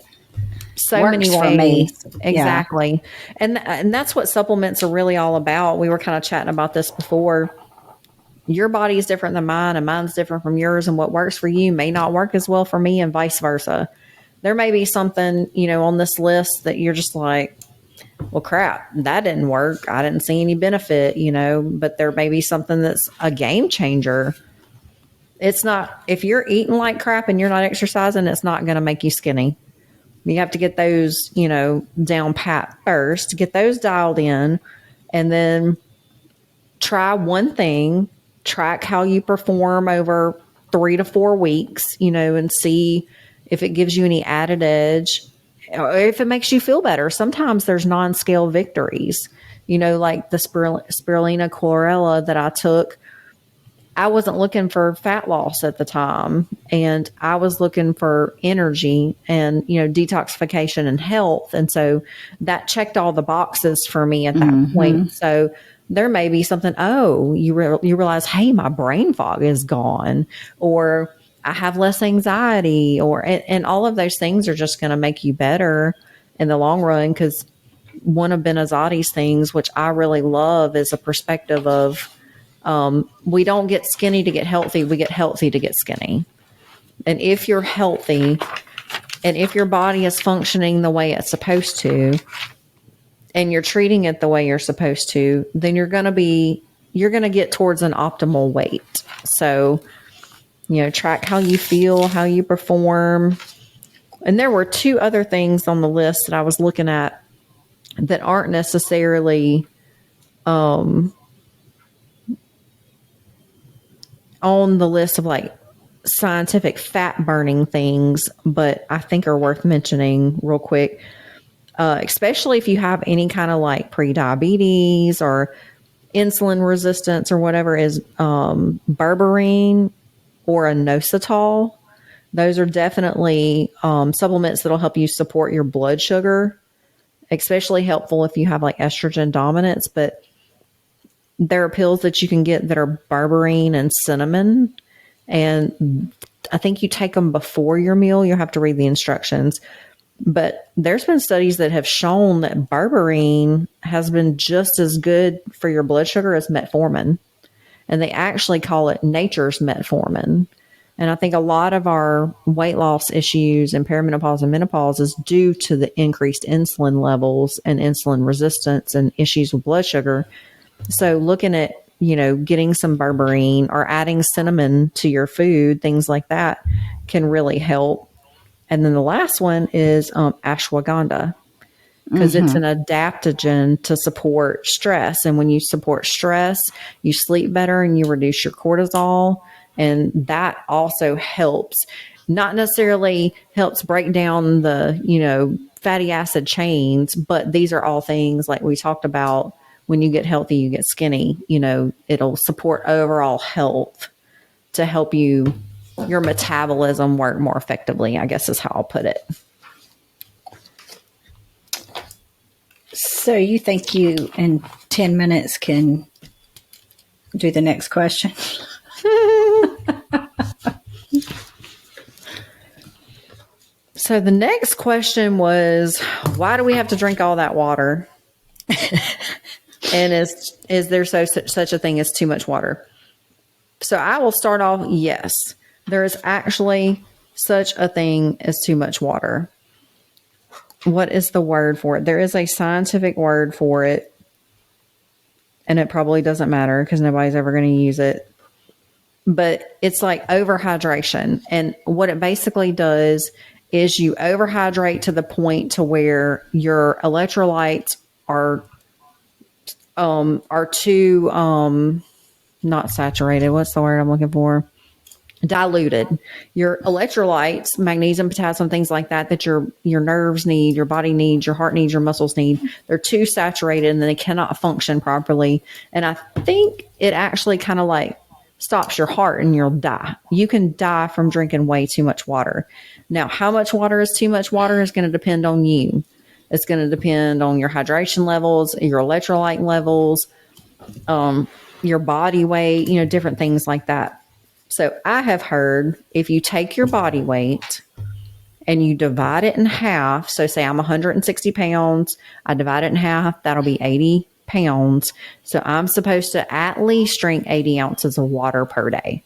So many ways. For me. Exactly. Yeah. And that's what supplements are really all about. We were kind of chatting about this before. Your body is different than mine, and mine's different from yours, and what works for you may not work as well for me, and vice versa. There may be something, on this list that you're just like, well, crap, that didn't work. I didn't see any benefit, but there may be something that's a game changer. It's not, if you're eating like crap and you're not exercising, it's not going to make you skinny. You have to get those, down pat first, get those dialed in, and then try one thing, track how you perform over 3 to 4 weeks, and see if it gives you any added edge or if it makes you feel better. Sometimes there's non-scale victories, like the spirulina chlorella that I took. I wasn't looking for fat loss at the time, and I was looking for energy and, detoxification and health. And so that checked all the boxes for me at that point. So there may be something, you realize, hey, my brain fog is gone, or I have less anxiety, and all of those things are just going to make you better in the long run. Because one of Benazati's things, which I really love, is a perspective of, we don't get skinny to get healthy. We get healthy to get skinny. And if you're healthy and if your body is functioning the way it's supposed to, and you're treating it the way you're supposed to, then you're going to get towards an optimal weight. So, track how you feel, how you perform. And there were 2 other things on the list that I was looking at that aren't necessarily, on the list of like scientific fat burning things, but I think are worth mentioning real quick. Especially if you have any kind of like pre-diabetes or insulin resistance or whatever, is berberine or inositol. Those are definitely supplements that'll help you support your blood sugar, especially helpful if you have like estrogen dominance. But there are pills that you can get that are berberine and cinnamon, and I think you take them before your meal. You'll have to read the instructions. But there's been studies that have shown that berberine has been just as good for your blood sugar as metformin. And they actually call it nature's metformin. And I think a lot of our weight loss issues and perimenopause and menopause is due to the increased insulin levels and insulin resistance and issues with blood sugar. So looking at, getting some berberine or adding cinnamon to your food, things like that can really help. And then the last one is ashwagandha, because it's an adaptogen to support stress. And when you support stress, you sleep better and you reduce your cortisol. And that also helps, not necessarily helps break down the, fatty acid chains, but these are all things like we talked about. When you get healthy, you get skinny, it'll support overall health to help your metabolism work more effectively, I guess is how I'll put it.
So you think you in 10 minutes can do the next question?
So the next question was, why do we have to drink all that water? And is there such a thing as too much water? So I will start off, yes, there is actually such a thing as too much water. What is the word for it? There is a scientific word for it, and it probably doesn't matter because nobody's ever going to use it. But it's like overhydration. And what it basically does is you overhydrate to the point to where your electrolytes are too not saturated. What's the word I'm looking for? Diluted. Your electrolytes, magnesium, potassium, things like that your nerves need, your body needs, your heart needs, your muscles need, they're too saturated and they cannot function properly. And I think it actually kind of like stops your heart and you'll die. You can die from drinking way too much water. Now, how much water is too much water is going to depend on you. It's going to depend on your hydration levels, your electrolyte levels, your body weight, different things like that. So I have heard if you take your body weight and you divide it in half, so say I'm 160 pounds, I divide it in half, that'll be 80 pounds. So I'm supposed to at least drink 80 ounces of water per day,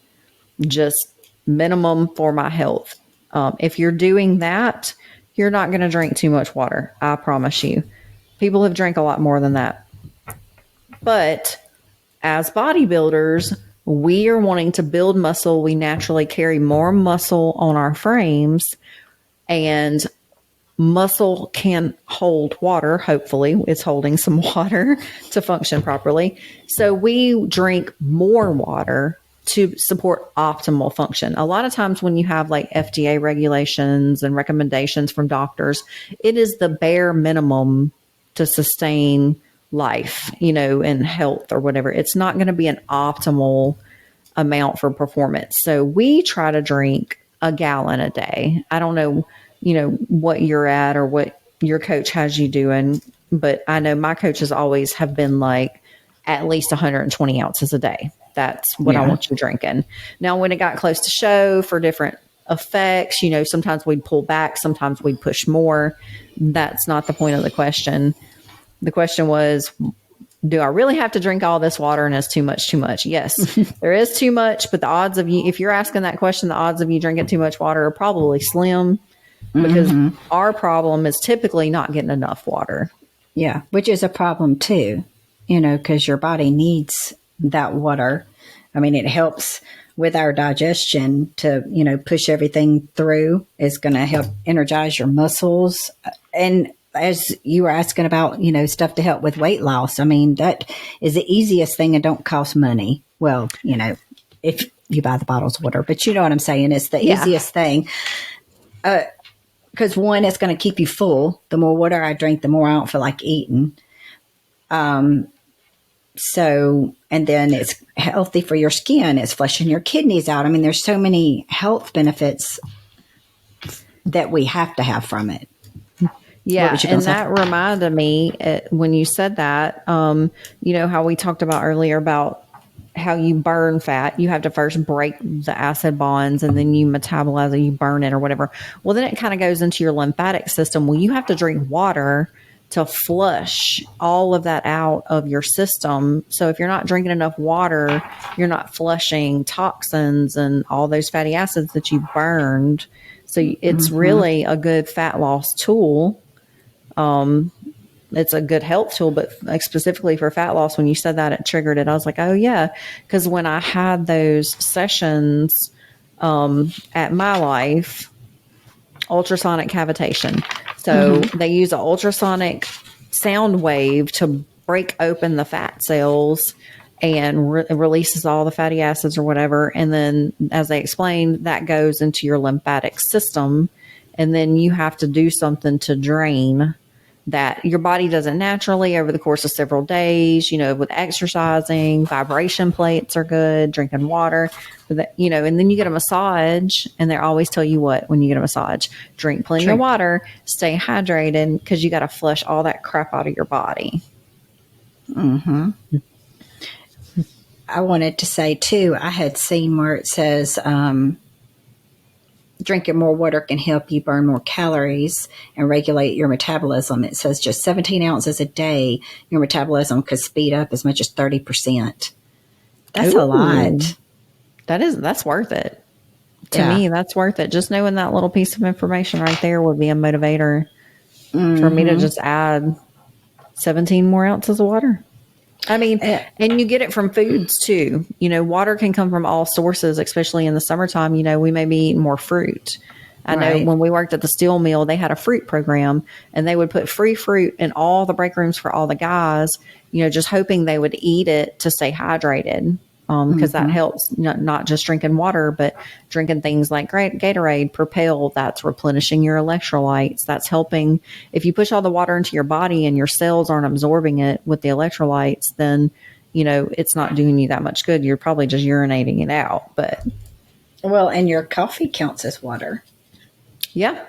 just minimum for my health. If you're doing that, you're not going to drink too much water. I promise you. People have drank a lot more than that. But as bodybuilders, we are wanting to build muscle. We naturally carry more muscle on our frames, and muscle can hold water. Hopefully it's holding some water to function properly. So we drink more water to support optimal function. A lot of times when you have like FDA regulations and recommendations from doctors, it is the bare minimum to sustain life, and health or whatever. It's not going to be an optimal amount for performance. So we try to drink a gallon a day. I don't know, what you're at or what your coach has you doing, but I know my coaches always have been like at least 120 ounces a day. That's what I want you drinking. Now, when it got close to show for different effects, sometimes we'd pull back, sometimes we'd push more. That's not the point of the question. The question was, do I really have to drink all this water and is too much too much? Yes, there is too much, but the odds of you, if you're asking that question, the odds of you drinking too much water are probably slim because our problem is typically not getting enough water.
Yeah, which is a problem too, because your body needs that water. I mean, it helps with our digestion to, push everything through. It's going to help energize your muscles. And as you were asking about, stuff to help with weight loss, I mean, that is the easiest thing and don't cost money. Well, if you buy the bottles of water, but you know what I'm saying? It's the easiest thing. Because one, it's going to keep you full. The more water I drink, the more I don't feel like eating. So, and then it's healthy for your skin. It's flushing your kidneys out. I mean, there's so many health benefits that we have to have from it.
Yeah, and that reminded me when you said that, how we talked about earlier about how you burn fat. You have to first break the acid bonds and then you metabolize it, you burn it or whatever. Well, then it kind of goes into your lymphatic system. Well, you have to drink water to flush all of that out of your system. So if you're not drinking enough water, you're not flushing toxins and all those fatty acids that you burned. So it's really a good fat loss tool. It's a good health tool, but specifically for fat loss, when you said that, it triggered it. I was like, oh yeah. Cause when I had those sessions, at My Life, ultrasonic cavitation. So they use an ultrasonic sound wave to break open the fat cells and releases all the fatty acids or whatever. And then as they explained, that goes into your lymphatic system. And then you have to do something to drain that. Your body doesn't naturally over the course of several days, with exercising. Vibration plates are good, drinking water, and then you get a massage, and they always tell you what, when you get a massage, drink plenty of water, stay hydrated, because you got to flush all that crap out of your body.
I wanted to say too, I had seen where it says drinking more water can help you burn more calories and regulate your metabolism. It says just 17 ounces a day, your metabolism could speed up as much as 30%. That's a lot.
That's worth it. To me, that's worth it. Just knowing that little piece of information right there would be a motivator for me to just add 17 more ounces of water. I mean, and you get it from foods too. You know, water can come from all sources, especially in the summertime. You know, we may be eating more fruit. I know when we worked at the steel mill, they had a fruit program and they would put free fruit in all the break rooms for all the guys, you know, just hoping they would eat it to stay hydrated. Because that helps not just drinking water, but drinking things like Gatorade, Propel, that's replenishing your electrolytes. That's helping. If you push all the water into your body and your cells aren't absorbing it with the electrolytes, then, you know, it's not doing you that much good. You're probably just urinating it out. But
well, and your coffee counts as water.
Yeah.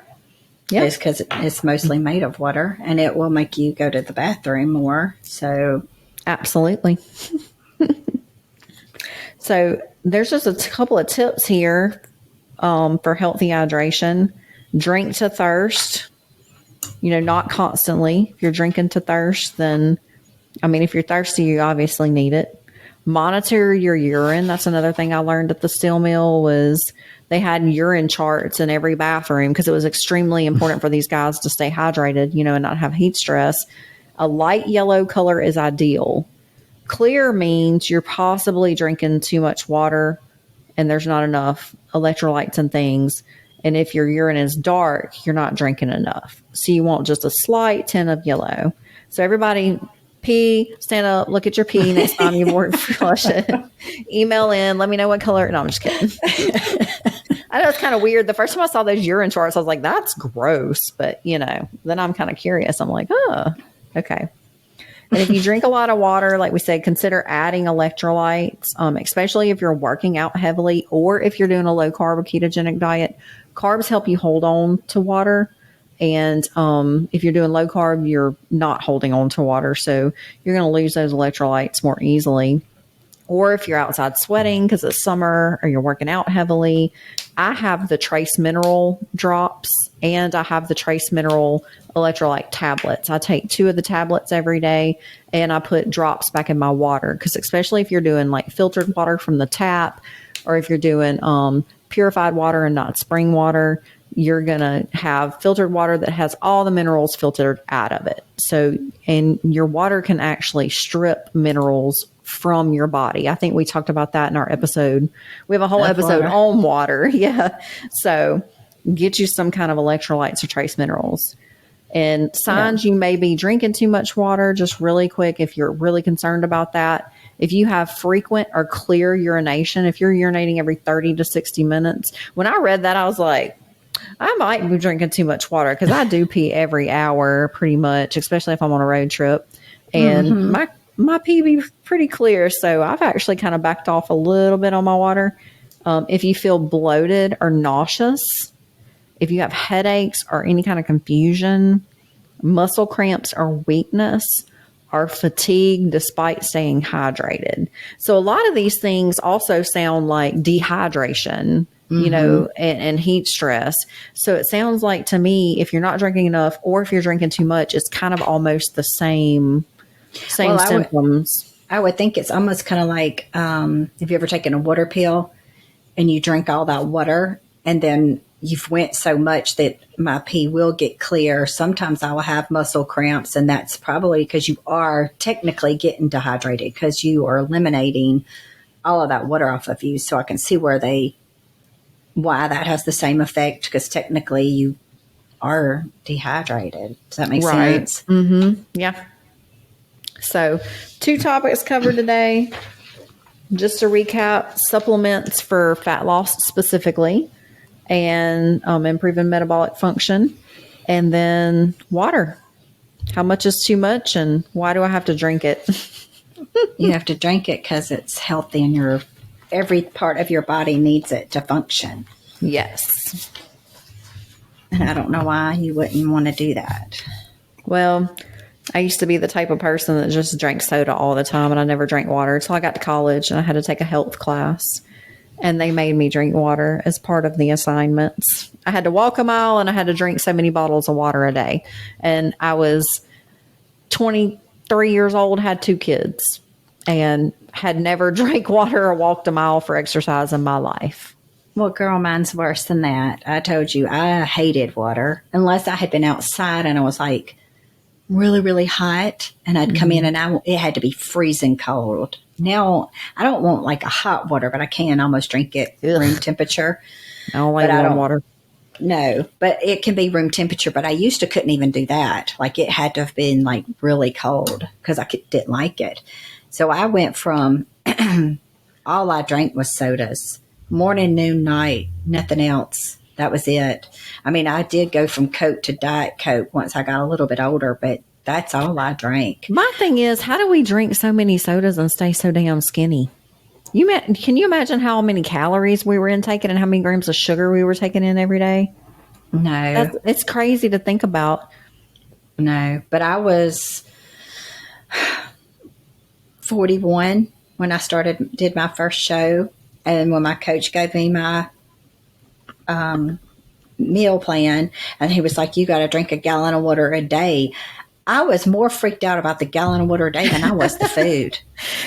It's because it's mostly made of water, and it will make you go to the bathroom more. So
absolutely. So there's just a couple of tips here for healthy hydration. Drink to thirst, you know, not constantly. If you're drinking to thirst, then, I mean, if you're thirsty, you obviously need it. Monitor your urine. That's another thing I learned at the steel mill was they had urine charts in every bathroom because it was extremely important for these guys to stay hydrated, you know, and not have heat stress. A light yellow color is ideal. Clear means you're possibly drinking too much water and there's not enough electrolytes and things. And if your urine is dark, you're not drinking enough. So you want just a slight tint of yellow. So everybody pee, stand up, look at your pee next time you flush it. Email in, let me know what color. No, I'm just kidding. I know it's kind of weird. The first time I saw those urine charts, I was like, that's gross. But, you know, then I'm kind of curious. I'm like, oh, okay. And if you drink a lot of water, like we said, consider adding electrolytes, especially if you're working out heavily or if you're doing a low carb or ketogenic diet. Carbs help you hold on to water. And if you're doing low carb, you're not holding on to water. So you're going to lose those electrolytes more easily. Or if you're outside sweating because it's summer or you're working out heavily, I have the trace mineral drops and I have the trace mineral electrolyte tablets. I take 2 of the tablets every day and I put drops back in my water because especially if you're doing like filtered water from the tap or if you're doing purified water and not spring water, you're going to have filtered water that has all the minerals filtered out of it. So, and your water can actually strip minerals from your body. I think we talked about that in our episode. We have a whole episode on water. Yeah. So get you some kind of electrolytes or trace minerals. And signs you may be drinking too much water, just really quick, if you're really concerned about that. If you have frequent or clear urination, if you're urinating every 30 to 60 minutes, when I read that, I was like, I might be drinking too much water because I do pee every hour pretty much, especially if I'm on a road trip. And my pee be pretty clear. So I've actually kind of backed off a little bit on my water. If you feel bloated or nauseous, if you have headaches or any kind of confusion, muscle cramps or weakness, or fatigue despite staying hydrated. So a lot of these things also sound like dehydration, you know, and heat stress. So it sounds like to me, if you're not drinking enough or if you're drinking too much, it's kind of almost the same symptoms.
I would think it's almost kind of like if you ever taken a water pill and you drink all that water and then you've went so much that my pee will get clear. Sometimes I will have muscle cramps, and that's probably because you are technically getting dehydrated because you are eliminating all of that water off of you. So I can see why that has the same effect because technically you are dehydrated. Does that make sense?
Mm-hmm. Yeah. So 2 topics covered today. Just to recap, supplements for fat loss specifically and improving metabolic function. And then water. How much is too much and why do I have to drink it?
You have to drink it because it's healthy and every part of your body needs it to function.
Yes.
And I don't know why you wouldn't want to do that.
Well, I used to be the type of person that just drank soda all the time, and I never drank water until I got to college and I had to take a health class. And they made me drink water as part of the assignments. I had to walk a mile and I had to drink so many bottles of water a day. And I was 23 years old, had 2 kids, and had never drank water or walked a mile for exercise in my life.
Well, girl, mine's worse than that. I told you I hated water unless I had been outside and I was like really, really hot, and I'd come in and it had to be freezing cold. Now I don't want like a hot water, but I can almost drink it room temperature.
I don't like warm water.
No, but it can be room temperature. But I used to couldn't even do that. Like it had to have been like really cold because didn't like it. So I went from all I drank was sodas, morning, noon, night, nothing else. That was it. I mean, I did go from Coke to Diet Coke once I got a little bit older, but that's all I drank.
My thing is, how do we drink so many sodas and stay so damn skinny? Can you imagine how many calories we were intaking and how many grams of sugar we were taking in every day?
No.
It's crazy to think about.
No, but I was 41 when I did my first show. And when my coach gave me my meal plan, and he was like, you got to drink a gallon of water a day. I was more freaked out about the gallon of water a day than I was the food.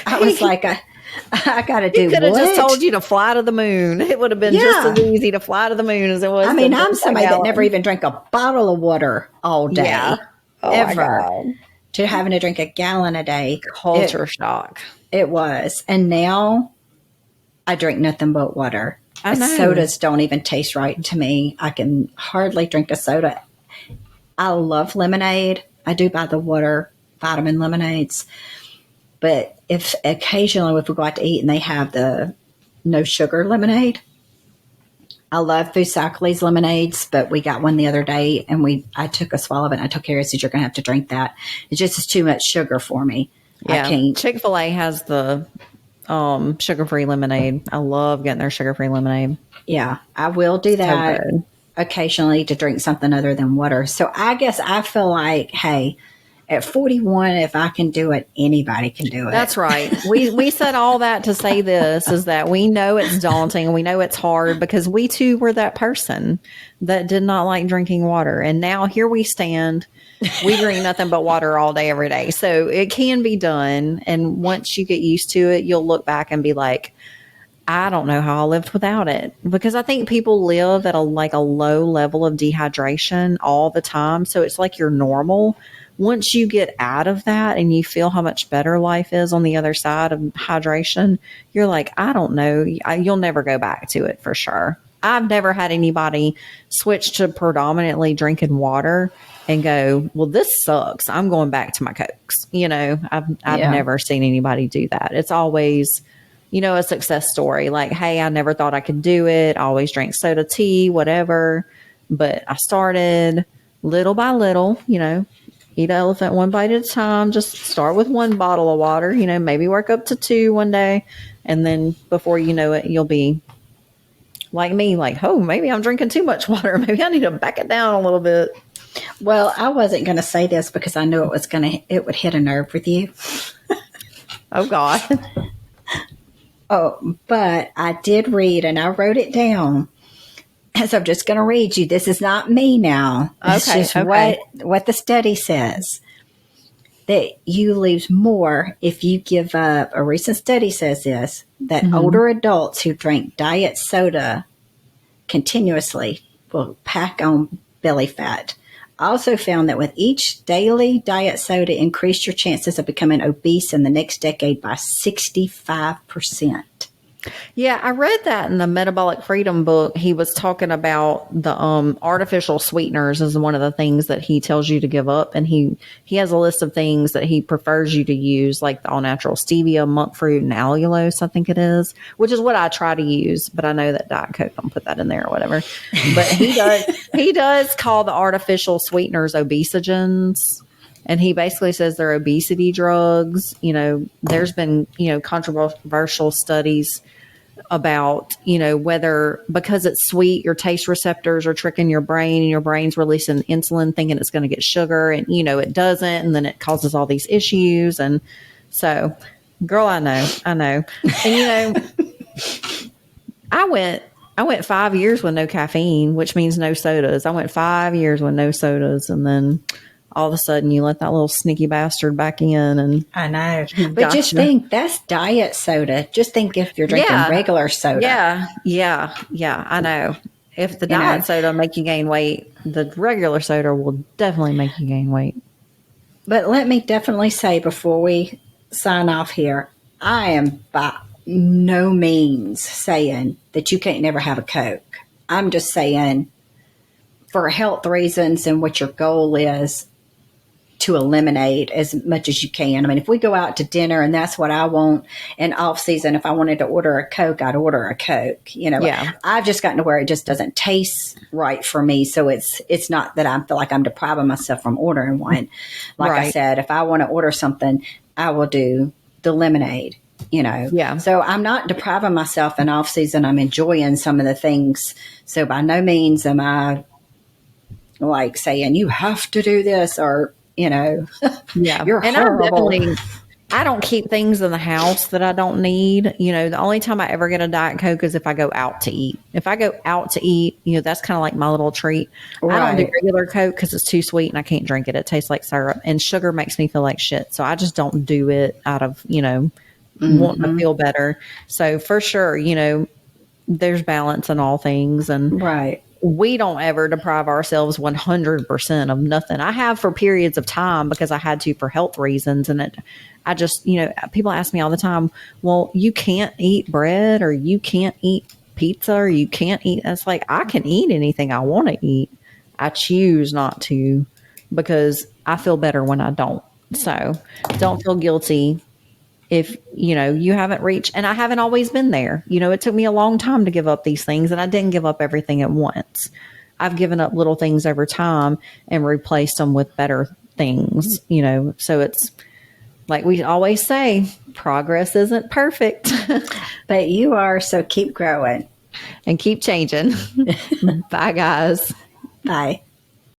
I was like, I got to do what? He
could have just told you to fly to the moon. It would have been just as easy to fly to the moon as it was.
I mean, I'm somebody that never even drank a bottle of water all day. Yeah. Oh, ever. To having to drink a gallon a day.
Culture shock.
It was. And now I drink nothing but water. Sodas don't even taste right to me. I can hardly drink a soda. I love lemonade. I do buy the water vitamin lemonades. But if occasionally if we go out to eat and they have the no sugar lemonade, I love Fusakli's lemonades, but we got one the other day and I took a swallow of it and I told Carrie, I said, you're going to have to drink that. It just is too much sugar for me.
Yeah. I can't. Chick-fil-A has the sugar-free lemonade. I love getting their sugar-free lemonade.
Yeah, I will do that occasionally to drink something other than water. So I guess I feel like, hey, at 41, if I can do it, anybody can do it.
That's right. We said all that to say this is that we know it's daunting and we know it's hard because we too were that person that did not like drinking water. And now here we stand. We drink nothing but water all day, every day. So it can be done. And once you get used to it, you'll look back and be like, I don't know how I lived without it. Because I think people live at a low level of dehydration all the time. So it's like you're normal. Once you get out of that and you feel how much better life is on the other side of hydration, you're like, I don't know. You'll never go back to it for sure. I've never had anybody switch to predominantly drinking water and go, well, this sucks. I'm going back to my Cokes. I've never seen anybody do that. It's always, a success story. Like, hey, I never thought I could do it. I always drank soda, tea, whatever. But I started little by little, eat an elephant one bite at a time. Just start with 1 bottle of water, maybe work up to 2 one day. And then before you know it, you'll be like me, like, oh, maybe I'm drinking too much water. Maybe I need to back it down a little bit.
Well, I wasn't going to say this because I knew it would hit a nerve with you.
Oh, God.
Oh, but I did read and I wrote it down. So I'm just going to read you. This is not me now. It's just what the study says. That you lose more if you give up. A recent study says this, that older adults who drank diet soda continuously will pack on belly fat. Also found that with each daily diet soda increased your chances of becoming obese in the next decade by 65%.
Yeah, I read that in the Metabolic Freedom book. He was talking about the artificial sweeteners is one of the things that he tells you to give up. And he has a list of things that he prefers you to use, like the all-natural stevia, monk fruit, and allulose, I think it is, which is what I try to use. But I know that Diet Coke don't put that in there or whatever. But he does call the artificial sweeteners obesogens. And he basically says they're obesity drugs. There's been, controversial studies about, whether because it's sweet, your taste receptors are tricking your brain and your brain's releasing insulin thinking it's going to get sugar and, it doesn't. And then it causes all these issues. And so, girl, I know. And, I went 5 years with no caffeine, which means no sodas. I went 5 years with no sodas. And then all of a sudden you let that little sneaky bastard back in. And
I know. But just think, that's diet soda. Just think if you're drinking regular soda.
Yeah. I know. If the diet soda make you gain weight, the regular soda will definitely make you gain weight.
But let me definitely say before we sign off here, I am by no means saying that you can't never have a Coke. I'm just saying for health reasons and what your goal is, to eliminate as much as you can. I mean, if we go out to dinner and that's what I want in off season, if I wanted to order a Coke, I'd order a Coke. I've just gotten to where it just doesn't taste right for me. So it's not that I feel like I'm depriving myself from ordering one. Like I said, if I want to order something, I will do the lemonade. So I'm not depriving myself in off season. I'm enjoying some of the things. So by no means am I like saying you have to do this or, you're
and
horrible.
I don't keep things in the house that I don't need. The only time I ever get a Diet Coke is if I go out to eat. If I go out to eat, that's kind of like my little treat. Right. I don't do regular Coke because it's too sweet and I can't drink it. It tastes like syrup and sugar makes me feel like shit. So I just don't do it out of, wanting to feel better. So for sure, there's balance in all things. And we don't ever deprive ourselves 100% of nothing. I have for periods of time because I had to for health reasons. And I just, people ask me all the time, well, you can't eat bread or you can't eat pizza or you can't eat. It's like, I can eat anything I want to eat. I choose not to because I feel better when I don't. So don't feel guilty if, you haven't reached, and I haven't always been there. It took me a long time to give up these things and I didn't give up everything at once. I've given up little things over time and replaced them with better things, so it's like we always say, progress isn't perfect,
but you are. So keep growing
and keep changing. Bye guys.
Bye.